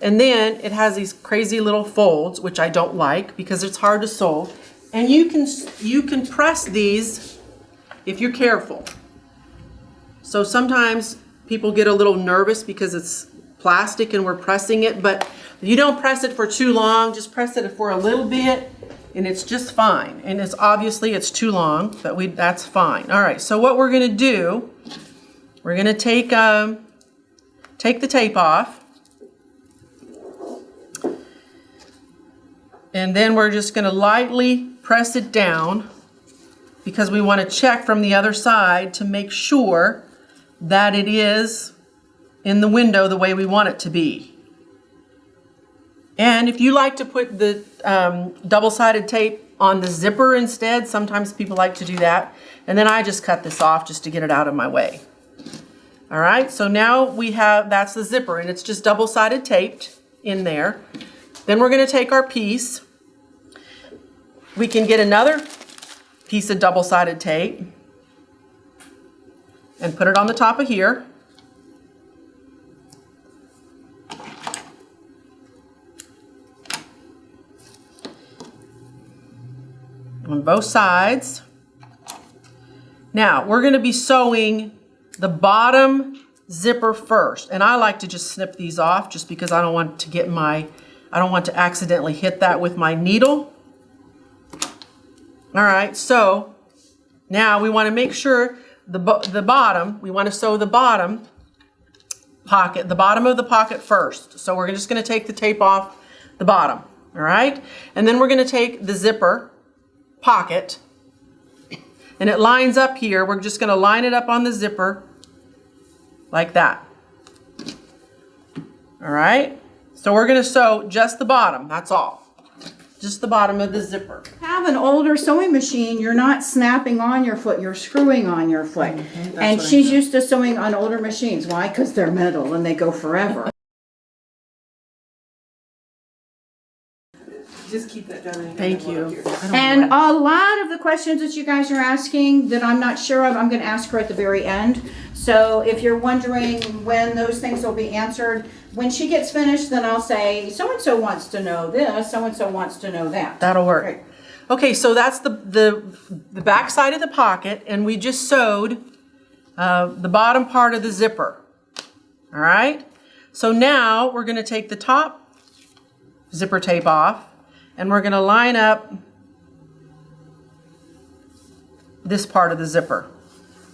[SPEAKER 2] And then it has these crazy little folds, which I don't like because it's hard to sew. And you can press these if you're careful. So sometimes people get a little nervous because it's plastic and we're pressing it, but you don't press it for too long, just press it for a little bit. And it's just fine. And it's obviously it's too long, but that's fine. All right, so what we're gonna do, we're gonna take the tape off. And then we're just gonna lightly press it down because we wanna check from the other side to make sure that it is in the window the way we want it to be. And if you like to put the double-sided tape on the zipper instead, sometimes people like to do that. And then I just cut this off just to get it out of my way. All right, so now that's the zipper, and it's just double-sided taped in there. Then we're gonna take our piece. We can get another piece of double-sided tape and put it on the top of here. On both sides. Now we're going to be sewing the bottom zipper first, and I like to just snip these off just because I don't want to accidentally hit that with my needle. All right, so now we want to make sure the bottom, we want to sew the bottom pocket, the bottom of the pocket first. So we're just going to take the tape off the bottom, all right? And then we're going to take the zipper pocket, and it lines up here. We're just going to line it up on the zipper like that. All right, so we're going to sew just the bottom, that's all, just the bottom of the zipper.
[SPEAKER 1] Have an older sewing machine, you're not snapping on your foot, you're screwing on your foot. And she's used to sewing on older machines. Why? Because they're metal and they go forever.
[SPEAKER 3] Just keep that down.
[SPEAKER 2] Thank you.
[SPEAKER 1] And a lot of the questions that you guys are asking that I'm not sure of, I'm gonna ask her at the very end. So if you're wondering when those things will be answered, when she gets finished, then I'll say, so-and-so wants to know this, so-and-so wants to know that.
[SPEAKER 2] That'll work.
[SPEAKER 1] Great.
[SPEAKER 2] Okay, so that's the back side of the pocket, and we just sewed the bottom part of the zipper. All right? So now we're gonna take the top zipper tape off, and we're gonna line up this part of the zipper,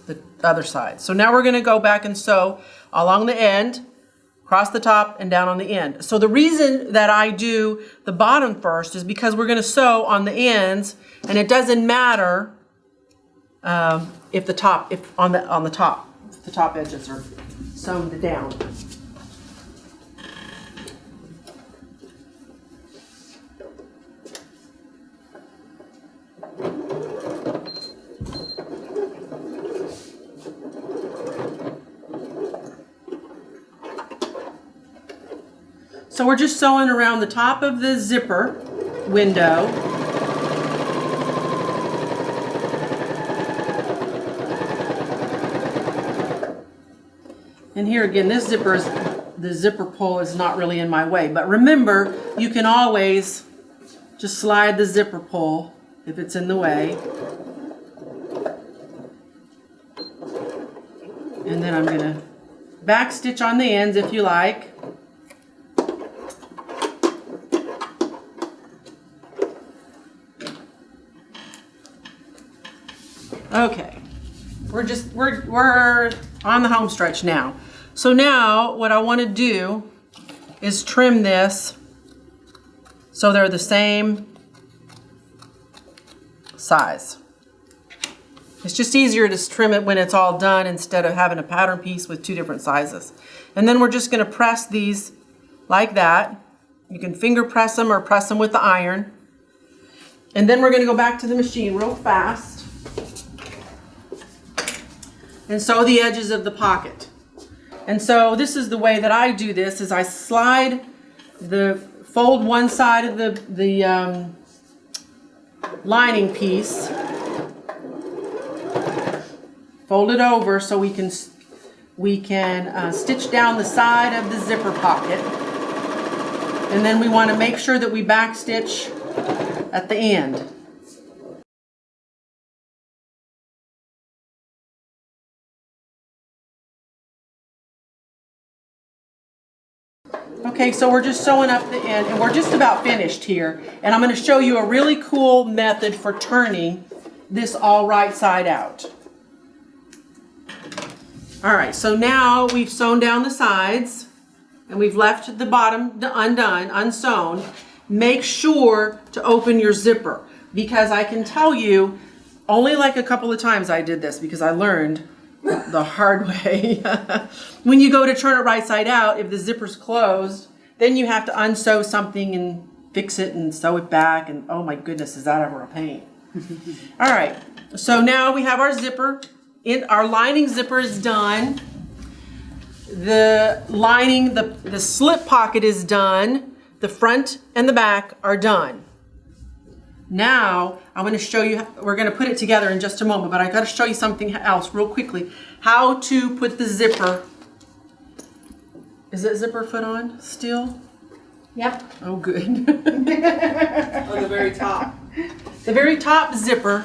[SPEAKER 2] the other side. So now we're gonna go back and sew along the end, across the top and down on the end. So the reason that I do the bottom first is because we're gonna sew on the ends, and it doesn't matter if the top edges are sewn down. So we're just sewing around the top of the zipper window. And here again, the zipper pull is not really in my way. But remember, you can always just slide the zipper pull if it's in the way. And then I'm gonna back stitch on the ends if you like. Okay, we're on the home stretch now. So now what I want to do is trim this so they're the same size. It's just easier to trim it when it's all done instead of having a pattern piece with two different sizes. And then we're just going to press these like that. You can finger press them or press them with the iron. And then we're going to go back to the machine real fast and sew the edges of the pocket. And so this is the way that I do this, is I fold one side of the lining piece, fold it over so we can stitch down the side of the zipper pocket. And then we want to make sure that we back stitch at the end. Okay, so we're just sewing up the end, and we're just about finished here. And I'm going to show you a really cool method for turning this all right side out. All right, so now we've sewn down the sides, and we've left the bottom undone, unsewn. Make sure to open your zipper, because I can tell you, only like a couple of times I did this because I learned the hard way. When you go to turn it right side out, if the zipper's closed, then you have to unsew something and fix it and sew it back, and oh my goodness, is that ever a pain. All right, so now we have our zipper. Our lining zipper is done. The lining, the slip pocket is done. The front and the back are done. Now, I'm going to show you, we're going to put it together in just a moment, but I got to show you something else real quickly. How to put the zipper. Is that zipper foot on still?
[SPEAKER 1] Yep.
[SPEAKER 2] Oh, good.
[SPEAKER 3] On the very top.
[SPEAKER 2] The very top zipper.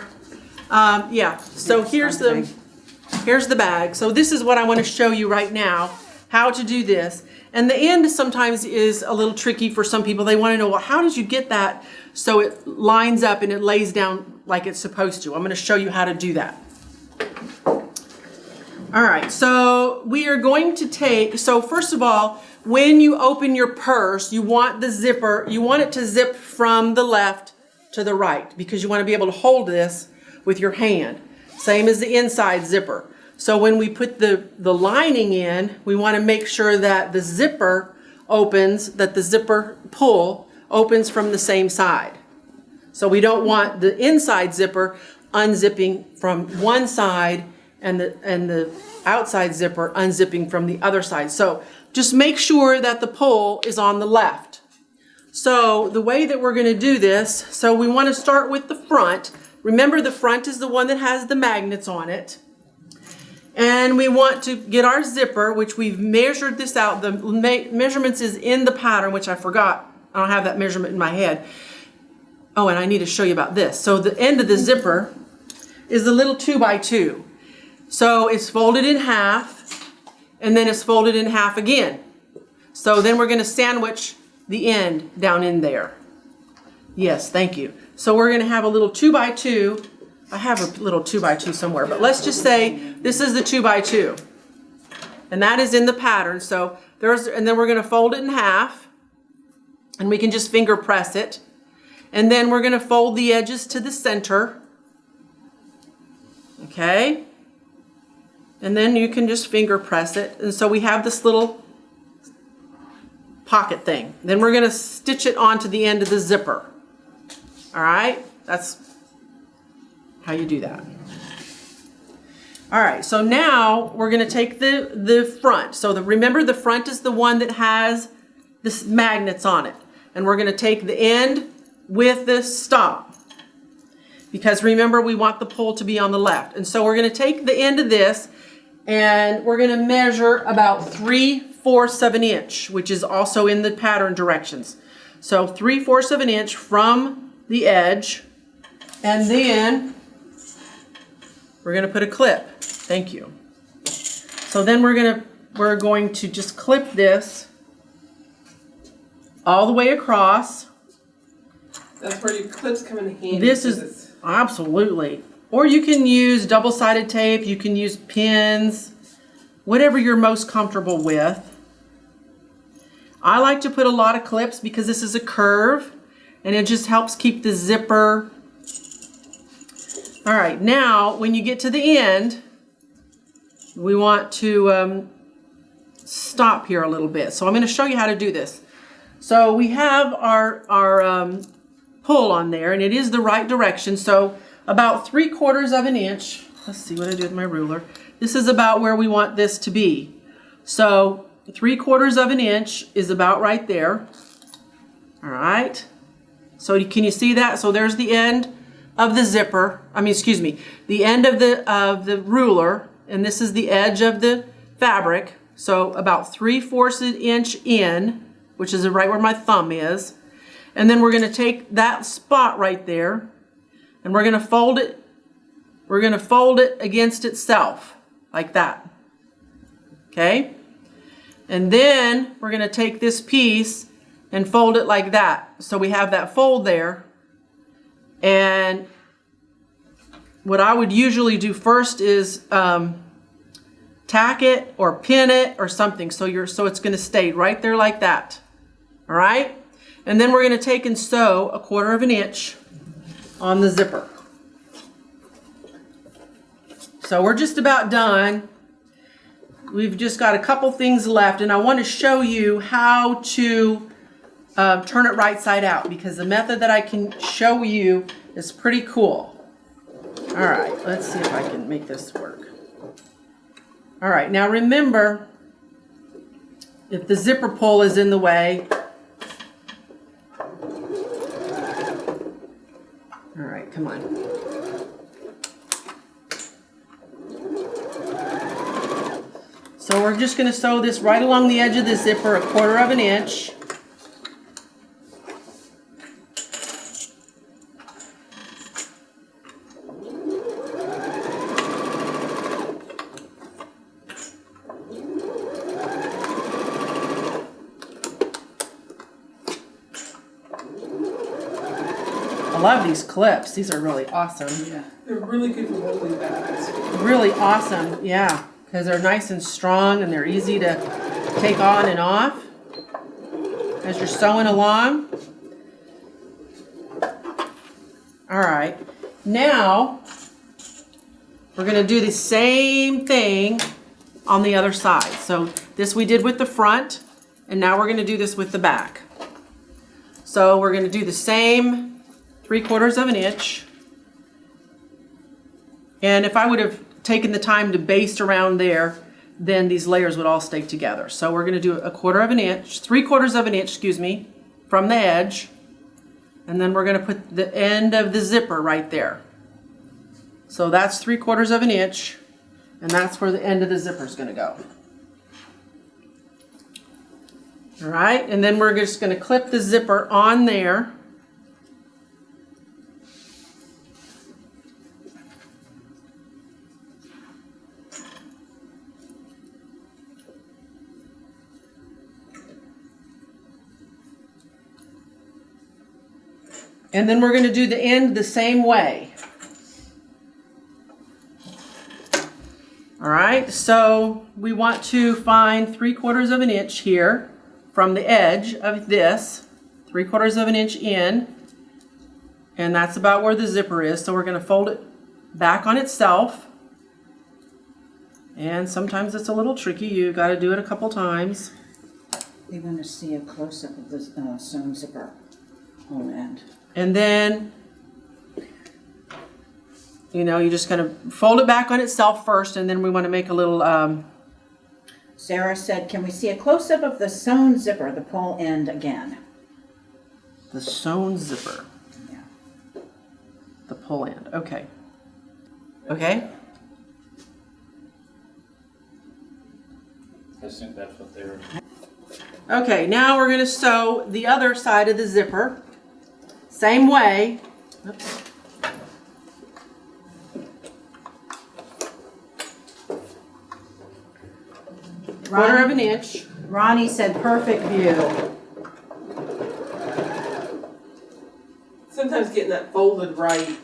[SPEAKER 2] Yeah, so here's the bag. So this is what I want to show you right now, how to do this. And the end sometimes is a little tricky for some people. They want to know, well, how did you get that so it lines up and it lays down like it's supposed to? I'm going to show you how to do that. All right, so we are going to take, so first of all, when you open your purse, you want the zipper, you want it to zip from the left to the right, because you want to be able to hold this with your hand. Same as the inside zipper. So when we put the lining in, we want to make sure that the zipper opens, that the zipper pull opens from the same side. So we don't want the inside zipper unzipping from one side and the outside zipper unzipping from the other side. So just make sure that the pull is on the left. So the way that we're going to do this, so we want to start with the front. Remember, the front is the one that has the magnets on it. And we want to get our zipper, which we've measured this out. The measurements is in the pattern, which I forgot. I don't have that measurement in my head. Oh, and I need to show you about this. So the end of the zipper is a little 2x2. So it's folded in half, and then it's folded in half again. So then we're going to sandwich the end down in there. Yes, thank you. So we're going to have a little 2x2. I have a little 2x2 somewhere, but let's just say this is the 2x2. And that is in the pattern. So and then we're going to fold it in half, and we can just finger press it. And then we're going to fold the edges to the center. Okay? And then you can just finger press it. And so we have this little pocket thing. Then we're going to stitch it onto the end of the zipper. All right? That's how you do that. All right, so now we're going to take the front. So remember, the front is the one that has this magnets on it. And we're going to take the end with the stop. Because remember, we want the pull to be on the left. And so we're going to take the end of this, and we're going to measure about 3/4 of an inch, which is also in the pattern directions. So 3/4 of an inch from the edge, and then we're going to put a clip. Thank you. So then we're going to just clip this all the way across.
[SPEAKER 3] That's where your clips come in handy.
[SPEAKER 2] This is absolutely. Or you can use double-sided tape, you can use pins, whatever you're most comfortable with. I like to put a lot of clips because this is a curve and it just helps keep the zipper. All right, now when you get to the end, we want to stop here a little bit. So I'm going to show you how to do this. So we have our pull on there, and it is the right direction. So about 3/4 of an inch. Let's see what I do with my ruler. This is about where we want this to be. So 3/4 of an inch is about right there. All right. So can you see that? So there's the end of the zipper. The end of the ruler, and this is the edge of the fabric. So about 3/4 inch in, which is right where my thumb is. And then we're going to take that spot right there, and we're going to fold it. We're going to fold it against itself like that. Okay? And then we're going to take this piece and fold it like that. So we have that fold there. And what I would usually do first is tack it or pin it or something so it's going to stay right there like that. All right? And then we're going to take and sew 1/4 of an inch on the zipper. So we're just about done. We've just got a couple things left, and I want to show you how to turn it right side out, because the method that I can show you is pretty cool. All right, let's see if I can make this work. All right, now remember, if the zipper pull is in the way, all right, come on. So we're just going to sew this right along the edge of the zipper 1/4 of an inch. I love these clips. These are really awesome.
[SPEAKER 3] Yeah, they're really good for holding bags.
[SPEAKER 2] Really awesome, yeah, because they're nice and strong and they're easy to take on and off as you're sewing along. All right, now we're going to do the same thing on the other side. So this we did with the front, and now we're going to do this with the back. So we're going to do the same 3/4 of an inch. And if I would have taken the time to baste around there, then these layers would all stay together. So we're going to do 1/4 of an inch, 3/4 of an inch, excuse me, from the edge. And then we're going to put the end of the zipper right there. So that's 3/4 of an inch, and that's where the end of the zipper is going to go. All right, and then we're just going to clip the zipper on there. And then we're going to do the end the same way. All right, so we want to find 3/4 of an inch here from the edge of this, 3/4 of an inch in, and that's about where the zipper is. So we're going to fold it back on itself. And sometimes it's a little tricky. You got to do it a couple times.
[SPEAKER 1] We want to see a close-up of the sewn zipper on end.
[SPEAKER 2] And then, you know, you just kind of fold it back on itself first, and then we want to make a little...
[SPEAKER 1] Sarah said, can we see a close-up of the sewn zipper, the pull end again?
[SPEAKER 2] The sewn zipper.
[SPEAKER 1] Yeah.
[SPEAKER 2] The pull end. Okay. Okay?
[SPEAKER 4] I think that's what they were.
[SPEAKER 2] Okay, now we're going to sew the other side of the zipper. Same way. Oops. Quarter of an inch.
[SPEAKER 1] Ronnie said perfect view.
[SPEAKER 3] Sometimes getting that folded right.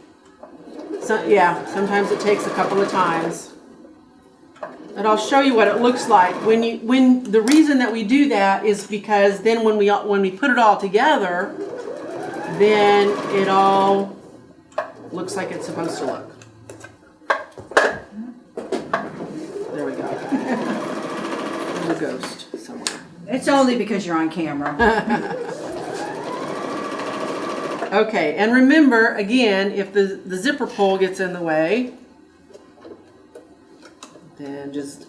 [SPEAKER 2] So, yeah, sometimes it takes a couple of times. And I'll show you what it looks like. When the reason that we do that is because then when we put it all together, then it all looks like it's supposed to look. There we go. There's a ghost somewhere.
[SPEAKER 1] It's only because you're on camera.
[SPEAKER 2] Okay, and remember, again, if the zipper pull gets in the way, then just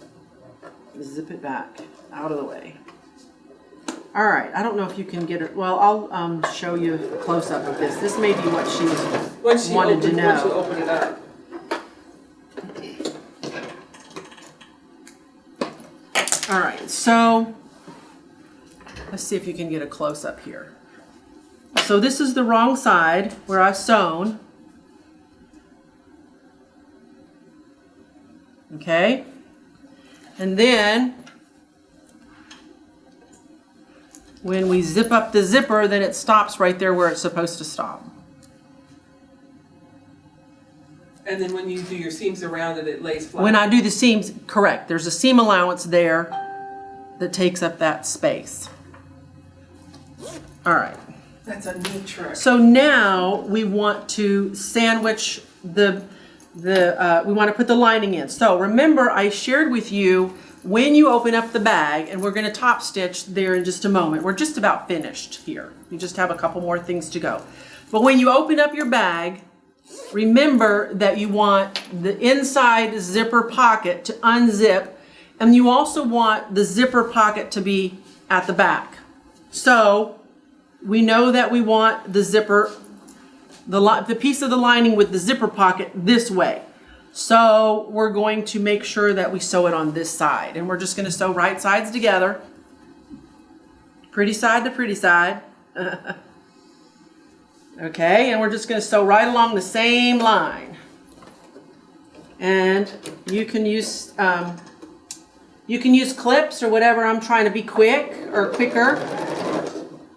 [SPEAKER 2] zip it back out of the way. All right, I don't know if you can get it. Well, I'll show you a close-up of this. This may be what she wanted to know.
[SPEAKER 3] Once you open it up.
[SPEAKER 2] All right, so let's see if you can get a close-up here. So this is the wrong side where I've sewn. Okay, and then when we zip up the zipper, then it stops right there where it's supposed to stop.
[SPEAKER 3] And then when you do your seams around it, it lays flat.
[SPEAKER 2] When I do the seams, correct, there's a seam allowance there that takes up that space. All right.
[SPEAKER 3] That's a neat trick.
[SPEAKER 2] So now we want to sandwich we want to put the lining in. So remember, I shared with you when you open up the bag, and we're going to top stitch there in just a moment. We're just about finished here. We just have a couple more things to go. But when you open up your bag, remember that you want the inside zipper pocket to unzip, and you also want the zipper pocket to be at the back. So we know that we want the zipper, the piece of the lining with the zipper pocket this way. So we're going to make sure that we sew it on this side, and we're just going to sew right sides together. Pretty side to pretty side. Okay, and we're just going to sew right along the same line. And you can use clips or whatever. I'm trying to be quick or quicker.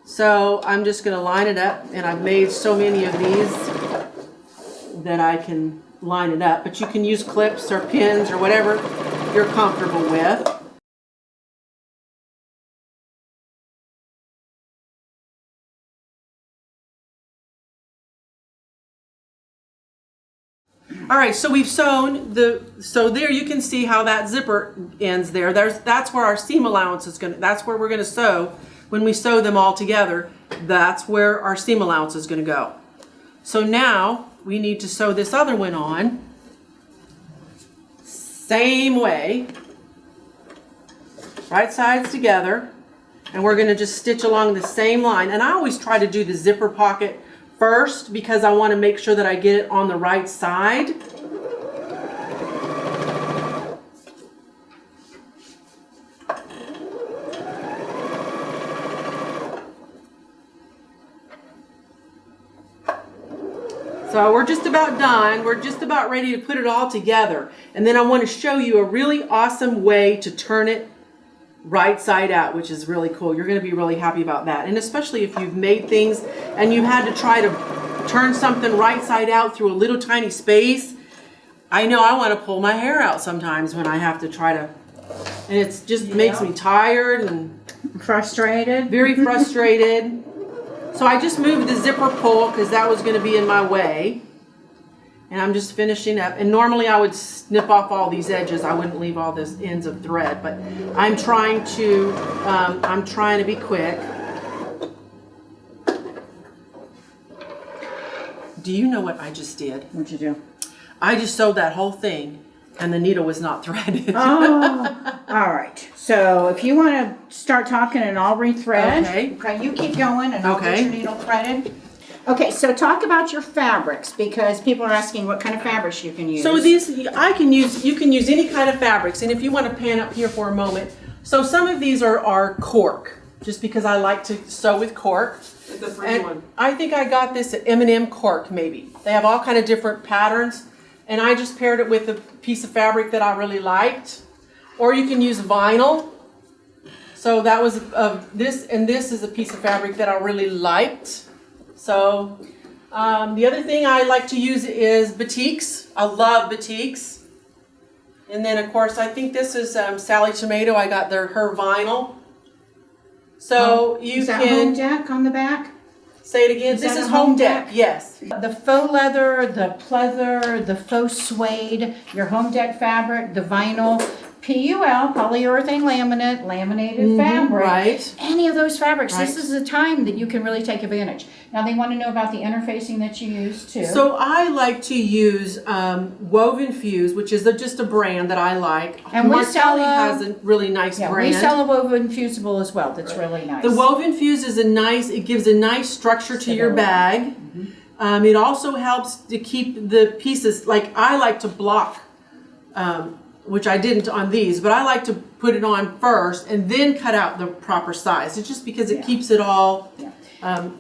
[SPEAKER 2] So I'm just going to line it up, and I've made so many of these that I can line it up. But you can use clips or pins or whatever you're comfortable with. All right, so we've sewn so there you can see how that zipper ends there. That's where our seam allowance is that's where we're gonna sew. When we sew them all together, that's where our seam allowance is gonna go. So now we need to sew this other one on. Same way. Right sides together. And we're gonna just stitch along the same line. And I always try to do the zipper pocket first because I wanna make sure that I get it on the right side. So we're just about done. We're just about ready to put it all together. And then I want to show you a really awesome way to turn it right side out, which is really cool. You're going to be really happy about that. And especially if you've made things and you had to try to turn something right side out through a little tiny space. I know I want to pull my hair out sometimes when I have to try to, and it just makes me tired and
[SPEAKER 1] Frustrated?
[SPEAKER 2] very frustrated. So I just moved the zipper pull because that was going to be in my way. And I'm just finishing up. And normally I would snip off all these edges. I wouldn't leave all those ends of thread. But I'm trying to be quick. Do you know what I just did?
[SPEAKER 1] What'd you do?
[SPEAKER 2] I just sewed that whole thing and the needle was not threaded.
[SPEAKER 1] Oh, all right. So if you want to start talking and I'll rethread.
[SPEAKER 2] Okay.
[SPEAKER 1] You keep going and I'll get your needle threaded. Okay, so talk about your fabrics because people are asking what kind of fabrics you can use.
[SPEAKER 2] So these, you can use any kind of fabrics. And if you want to pan up here for a moment. So some of these are cork, just because I like to sew with cork.
[SPEAKER 3] It's a free
[SPEAKER 2] And
[SPEAKER 3] one.
[SPEAKER 2] I think I got this at M&M cork maybe. They have all kind of different patterns. And I just paired it with a piece of fabric that I really liked. Or you can use vinyl. So that was this, and this is a piece of fabric that I really liked. So the other thing I like to use is batiks. I love batiks. And then of course I think this is Sally Tomato. I got her vinyl. So you
[SPEAKER 1] is that
[SPEAKER 2] can
[SPEAKER 1] home deck on the back?
[SPEAKER 2] say it again.
[SPEAKER 1] Is
[SPEAKER 2] This
[SPEAKER 1] that
[SPEAKER 2] is
[SPEAKER 1] a
[SPEAKER 2] home
[SPEAKER 1] home
[SPEAKER 2] deck.
[SPEAKER 1] deck?
[SPEAKER 2] Yes.
[SPEAKER 1] The faux leather, the pleather, the faux suede, your home deck fabric, the vinyl, PUL, polyurethane laminate, laminated fabric.
[SPEAKER 2] Right.
[SPEAKER 1] Any of those fabrics,
[SPEAKER 2] Right.
[SPEAKER 1] this is the time that you can really take advantage. Now they want to know about the interfacing that you use too.
[SPEAKER 2] So I like to use Woven Fuse, which is just a brand that I like.
[SPEAKER 1] And we sell
[SPEAKER 2] Martelli has a really nice
[SPEAKER 1] yeah,
[SPEAKER 2] brand.
[SPEAKER 1] we sell a woven fusible as well. That's really nice.
[SPEAKER 2] The Woven Fuse is it gives a nice structure to your bag. It also helps to keep the pieces, like I like to block, which I didn't on these, but I like to put it on first and then cut out the proper size. It's just because it keeps it all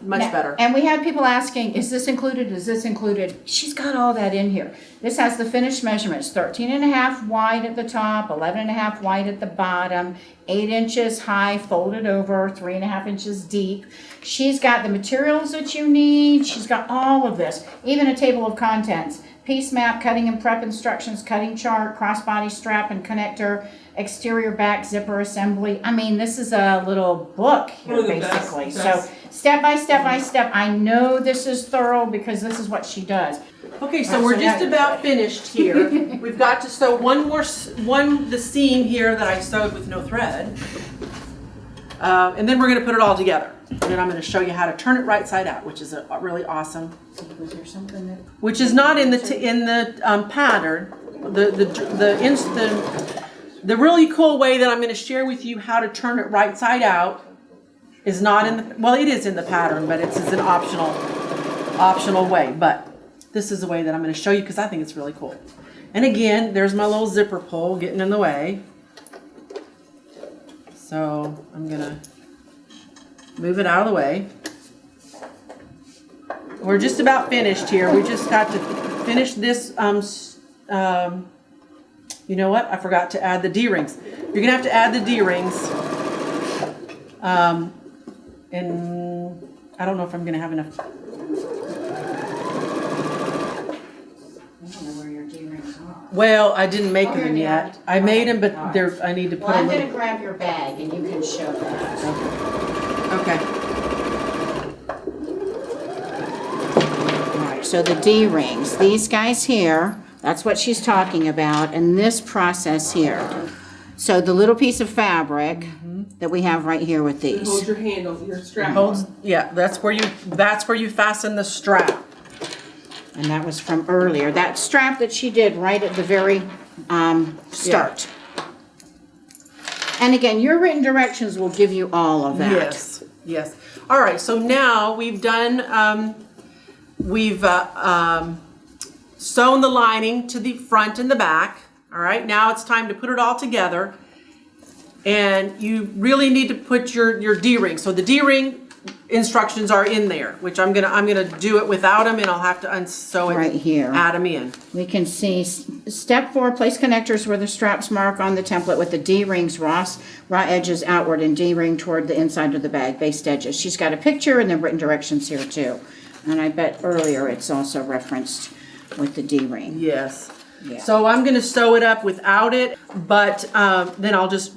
[SPEAKER 2] much better.
[SPEAKER 1] And we had people asking, is this included? Is this included? She's got all that in here. This has the finished measurements, 13.5 wide at the top, 11.5 wide at the bottom, 8 inches high, folded over, 3.5 inches deep. She's got the materials that you need. She's got all of this, even a table of contents. Piece map, cutting and prep instructions, cutting chart, crossbody strap and connector, exterior back zipper assembly. I mean, this is a little book here,
[SPEAKER 3] One of the
[SPEAKER 1] basically.
[SPEAKER 3] best.
[SPEAKER 1] So step by step by step. I know this is thorough because this is what she does.
[SPEAKER 2] Okay, so we're just about finished here. We've got to sew the seam here that I sewed with no thread. And then we're going to put it all together. And then I'm going to show you how to turn it right side out, which is a really awesome.
[SPEAKER 1] Was there something that...
[SPEAKER 2] Which is not in the pattern. The really cool way that I'm going to share with you how to turn it right side out is not in the, well, it is in the pattern, but it's an optional way. But this is the way that I'm going to show you because I think it's really cool. And again, there's my little zipper pull getting in the way. So I'm going to move it out of the way. We're just about finished here. We just got to finish this. You know what? I forgot to add the D-rings. You're going to have to add the D-rings. And I don't know if I'm going to have enough.
[SPEAKER 1] I don't know where your D-rings are.
[SPEAKER 2] Well, I didn't make
[SPEAKER 1] Oh,
[SPEAKER 2] them
[SPEAKER 1] they
[SPEAKER 2] yet.
[SPEAKER 1] are.
[SPEAKER 2] I made them, but
[SPEAKER 1] All right.
[SPEAKER 2] I need to put
[SPEAKER 1] Well,
[SPEAKER 2] a
[SPEAKER 1] I'm
[SPEAKER 2] little.
[SPEAKER 1] going to grab your bag and you can show that.
[SPEAKER 2] Okay.
[SPEAKER 1] All right, so the D-rings, these guys here, that's what she's talking about, and this process here. So the little piece of fabric that we have right here with
[SPEAKER 3] Hold
[SPEAKER 1] these.
[SPEAKER 3] your handles, your strap.
[SPEAKER 2] Holds. Yeah, that's where you fasten the strap.
[SPEAKER 1] And that was from earlier. That strap that she did right at the very start. And again, your written directions will give you all of that.
[SPEAKER 2] Yes, yes. All right, so now we've done, sewn the lining to the front and the back. All right, now it's time to put it all together. And you really need to put your D-ring. So the D-ring instructions are in there, which I'm gonna do it without them, and I'll have to unsew it.
[SPEAKER 1] Right here.
[SPEAKER 2] Add them in.
[SPEAKER 1] We can see step 4, place connectors where the straps mark on the template with the D-rings, raw edges outward and D-ring toward the inside of the bag, based edges. She's got a picture and the written directions here too. And I bet earlier it's also referenced with the D-ring.
[SPEAKER 2] Yes.
[SPEAKER 1] Yeah.
[SPEAKER 2] So I'm gonna sew it up without it, but then I'll just,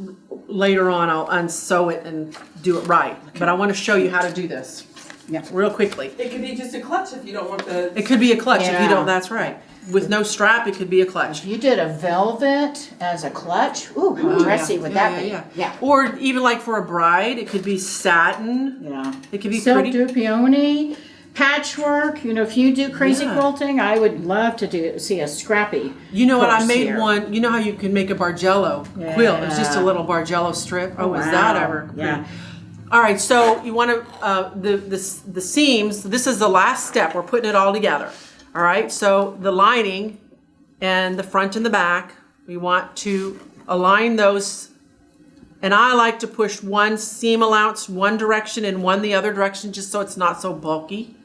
[SPEAKER 2] later on, I'll unsew it and do it right. Okay. But I wanna show you how to do this.
[SPEAKER 1] Yeah.
[SPEAKER 2] Real quickly.
[SPEAKER 3] It could be just a clutch if you don't want the.
[SPEAKER 2] It could be a clutch if you
[SPEAKER 1] Yeah.
[SPEAKER 2] don't, that's right. With no strap, it could be a clutch.
[SPEAKER 1] You did a velvet as a clutch. Ooh, how dressy would that be?
[SPEAKER 2] Yeah. Or even like for a bride, it could be satin.
[SPEAKER 1] Yeah.
[SPEAKER 2] It could be
[SPEAKER 1] Silk
[SPEAKER 2] pretty.
[SPEAKER 1] do peony, patchwork. You know, if you do crazy
[SPEAKER 2] Yeah.
[SPEAKER 1] quilting, I would love to see a scrappy.
[SPEAKER 2] You know what? I
[SPEAKER 1] purse
[SPEAKER 2] made
[SPEAKER 1] here.
[SPEAKER 2] one. You know how you can make a Bargello quilt? It was just a
[SPEAKER 1] Yeah.
[SPEAKER 2] little Bargello strip. Oh, was
[SPEAKER 1] Wow.
[SPEAKER 2] that ever?
[SPEAKER 1] Yeah.
[SPEAKER 2] All right. So you want to the seams. This is the last step. We're putting it all together. All right. So the lining and the front and the back. We want to align those. And I like to push one seam allowance one direction and one the other direction, just so it's not so bulky.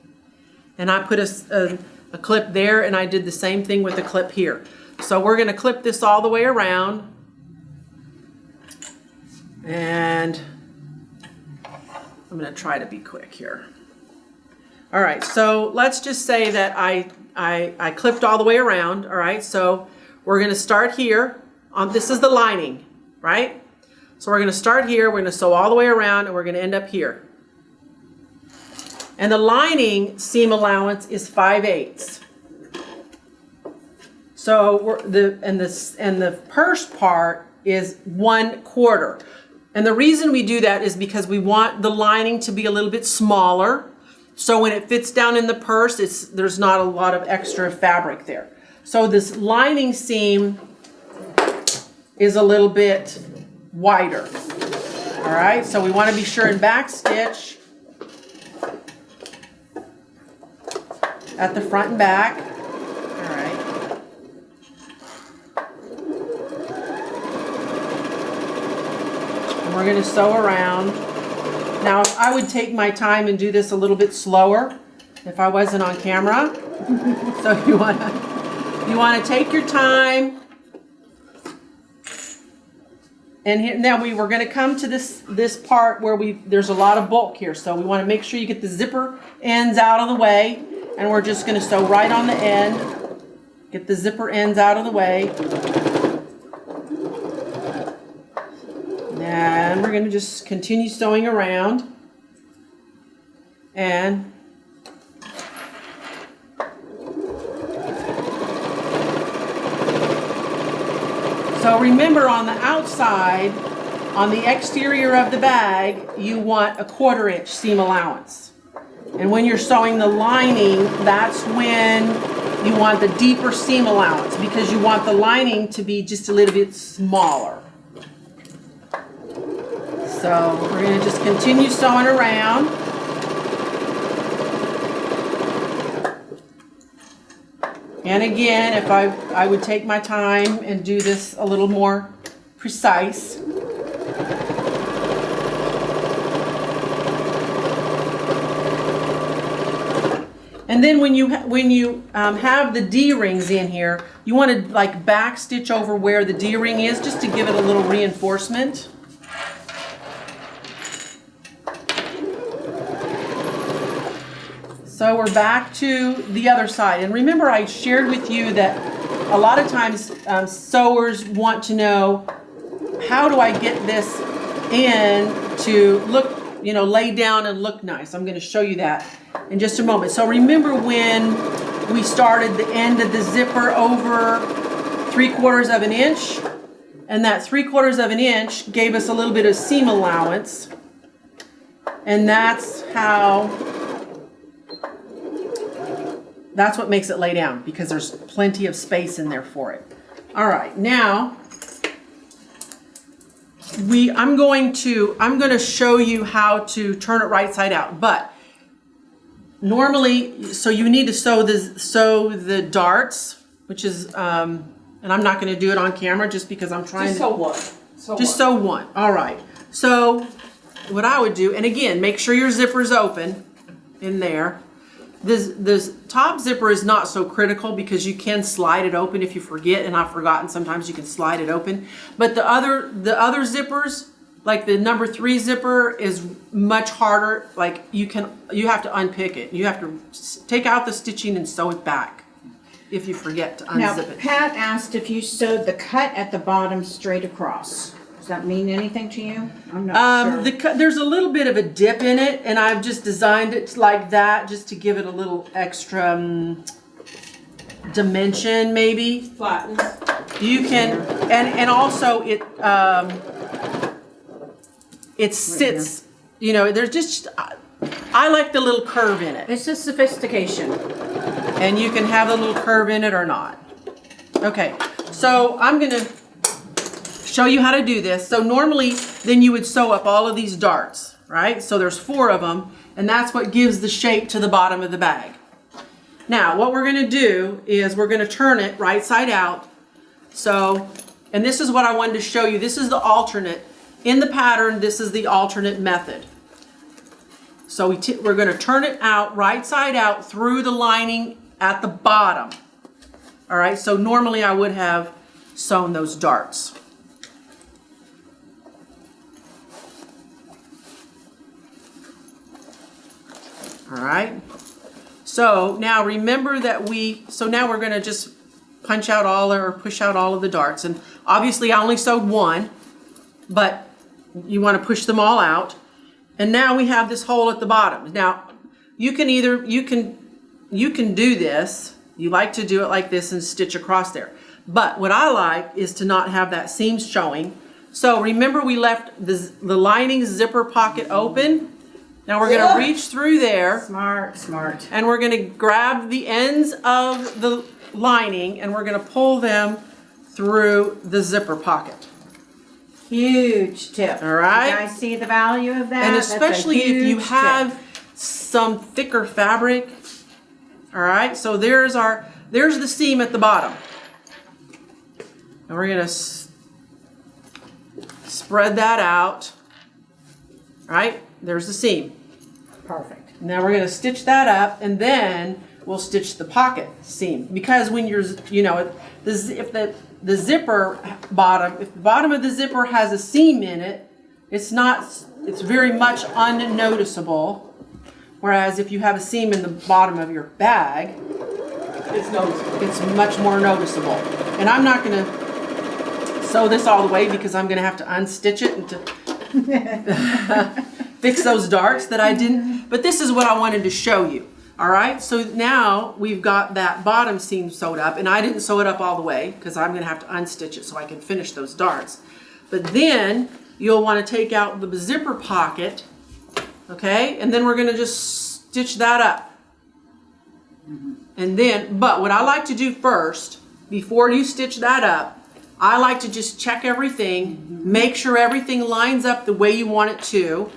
[SPEAKER 2] And I put a clip there, and I did the same thing with the clip here. So we're gonna clip this all the way around. And I'm gonna try to be quick here. All right, so let's just say that I clipped all the way around, all right? So we're gonna start here, this is the lining, right? So we're gonna start here, we're gonna sew all the way around, and we're gonna end up here. And the lining seam allowance is 5/8. So the purse part is 1/4. And the reason we do that is because we want the lining to be a little bit smaller. So when it fits down in the purse, there's not a lot of extra fabric there. So this lining seam is a little bit wider. All right, so we want to be sure and back stitch at the front and back. All right. And we're going to sew around. Now, I would take my time and do this a little bit slower if I wasn't on camera. So you want to take your time. And here, now we were going to come to this part where there's a lot of bulk here. So we want to make sure you get the zipper ends out of the way. And we're just going to sew right on the end. Get the zipper ends out of the way. And we're going to just continue sewing around. And so remember, on the outside, on the exterior of the bag, you want a 1/4 inch seam allowance. And when you're sewing the lining, that's when you want the deeper seam allowance, because you want the lining to be just a little bit smaller. So we're going to just continue sewing around. And again, if I would take my time and do this a little more precise. And then when you have the D-rings in here, you want to like back stitch over where the D-ring is, just to give it a little reinforcement. So we're back to the other side. And remember, I shared with you that a lot of times sewers want to know, how do I get this in to look, lay down and look nice? I'm going to show you that in just a moment. So remember when we started the end of the zipper over 3/4 of an inch, and that 3/4 of an inch gave us a little bit of seam allowance, and that's what makes it lay down, because there's plenty of space in there for it. All right, now I'm going to show you how to turn it right side out, but normally, so you need to sew the darts, which is, and I'm not going to do it on camera just because I'm trying
[SPEAKER 3] Just
[SPEAKER 2] to.
[SPEAKER 3] sew one.
[SPEAKER 2] Just sew one. All right. So what I would do, and again, make sure your zipper's open in there. This top zipper is not so critical because you can slide it open if you forget, and I've forgotten sometimes you can slide it open. But the other zippers, like the number 3 zipper, is much harder. Like you have to unpick it. You have to take out the stitching and sew it back if you forget to unzip
[SPEAKER 1] Now,
[SPEAKER 2] it.
[SPEAKER 1] Pat asked if you sewed the cut at the bottom straight across. Does that mean anything to you? I'm not sure.
[SPEAKER 2] There's a little bit of a dip in it, and I've just designed it like that just to give it a little extra dimension, maybe.
[SPEAKER 3] Flattens.
[SPEAKER 2] You can, and also it sits. You know, there's just I like the little curve in it,
[SPEAKER 1] It's a sophistication.
[SPEAKER 2] and you can have the little curve in it or not. Okay, so I'm gonna show you how to do this. So normally then you would sew up all of these darts, right? So there's 4 of them, and that's what gives the shape to the bottom of the bag. Now what we're gonna do is we're gonna turn it right side out. So, and this is what I wanted to show you. This is the alternate. In the pattern, this is the alternate method. So we're gonna turn it out right side out through the lining at the bottom. All right, so normally I would have sewn those darts. All right, so now remember that now we're gonna just push out all of the darts. And obviously I only sewed 1, but you wanna push them all out. And now we have this hole at the bottom. Now, you can do this. You like to do it like this and stitch across there. But what I like is to not have that seam showing. So remember we left the lining zipper pocket open. Now we're gonna reach through there.
[SPEAKER 1] Smart.
[SPEAKER 2] And we're gonna grab the ends of the lining and we're gonna pull them through the zipper pocket.
[SPEAKER 1] Huge tip.
[SPEAKER 2] All right.
[SPEAKER 1] You guys see the value of that?
[SPEAKER 2] And
[SPEAKER 1] That's a
[SPEAKER 2] especially if you
[SPEAKER 1] huge
[SPEAKER 2] have
[SPEAKER 1] tip.
[SPEAKER 2] some thicker fabric. All right, so there's the seam at the bottom. And we're gonna spread that out. All right, there's the seam.
[SPEAKER 1] Perfect.
[SPEAKER 2] Now we're gonna stitch that up, and then we'll stitch the pocket seam. Because when you're, if the zipper bottom, if the bottom of the zipper has a seam in it, it's very much unnoticeable. Whereas if you have a seam in the bottom of your bag,
[SPEAKER 3] It's noticeable.
[SPEAKER 2] it's much more noticeable. And I'm not gonna sew this all the way because I'm gonna have to unstitch it and to fix those darts that I didn't. But this is what I wanted to show you. All right, so now we've got that bottom seam sewed up, and I didn't sew it up all the way because I'm gonna have to unstitch it so I can finish those darts. But then you'll wanna take out the zipper pocket, okay? And then we're gonna just stitch that up. And then, but what I like to do first, before you stitch that up, I like to just check everything, make sure everything lines up the way you want it to.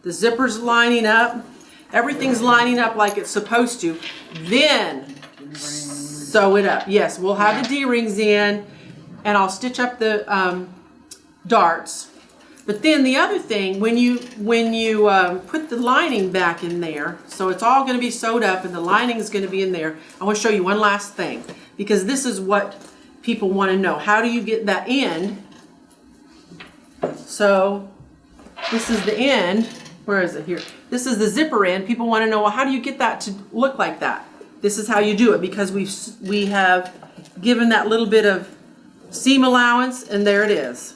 [SPEAKER 2] The zipper's lining up. Everything's lining up like it's supposed to. Then sew it up. Yes, we'll have the D-rings in, and I'll stitch up the darts. But then the other thing, when you put the lining back in there, so it's all going to be sewed up and the lining is going to be in there, I want to show you one last thing, because this is what people want to know. How do you get that end? So this is the end. Where is it here? This is the zipper end. People want to know, well, how do you get that to look like that? This is how you do it, because we have given that little bit of seam allowance, and there it is.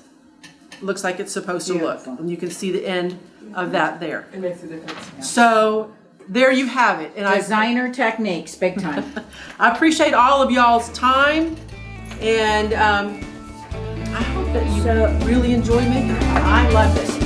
[SPEAKER 2] Looks like it's supposed to look. And you can see the end of that there.
[SPEAKER 3] It makes a difference.
[SPEAKER 2] So there you have it. And
[SPEAKER 1] Designer techniques, big time.
[SPEAKER 2] I appreciate all of y'all's time, and I hope that you really enjoy making it.
[SPEAKER 1] I love this.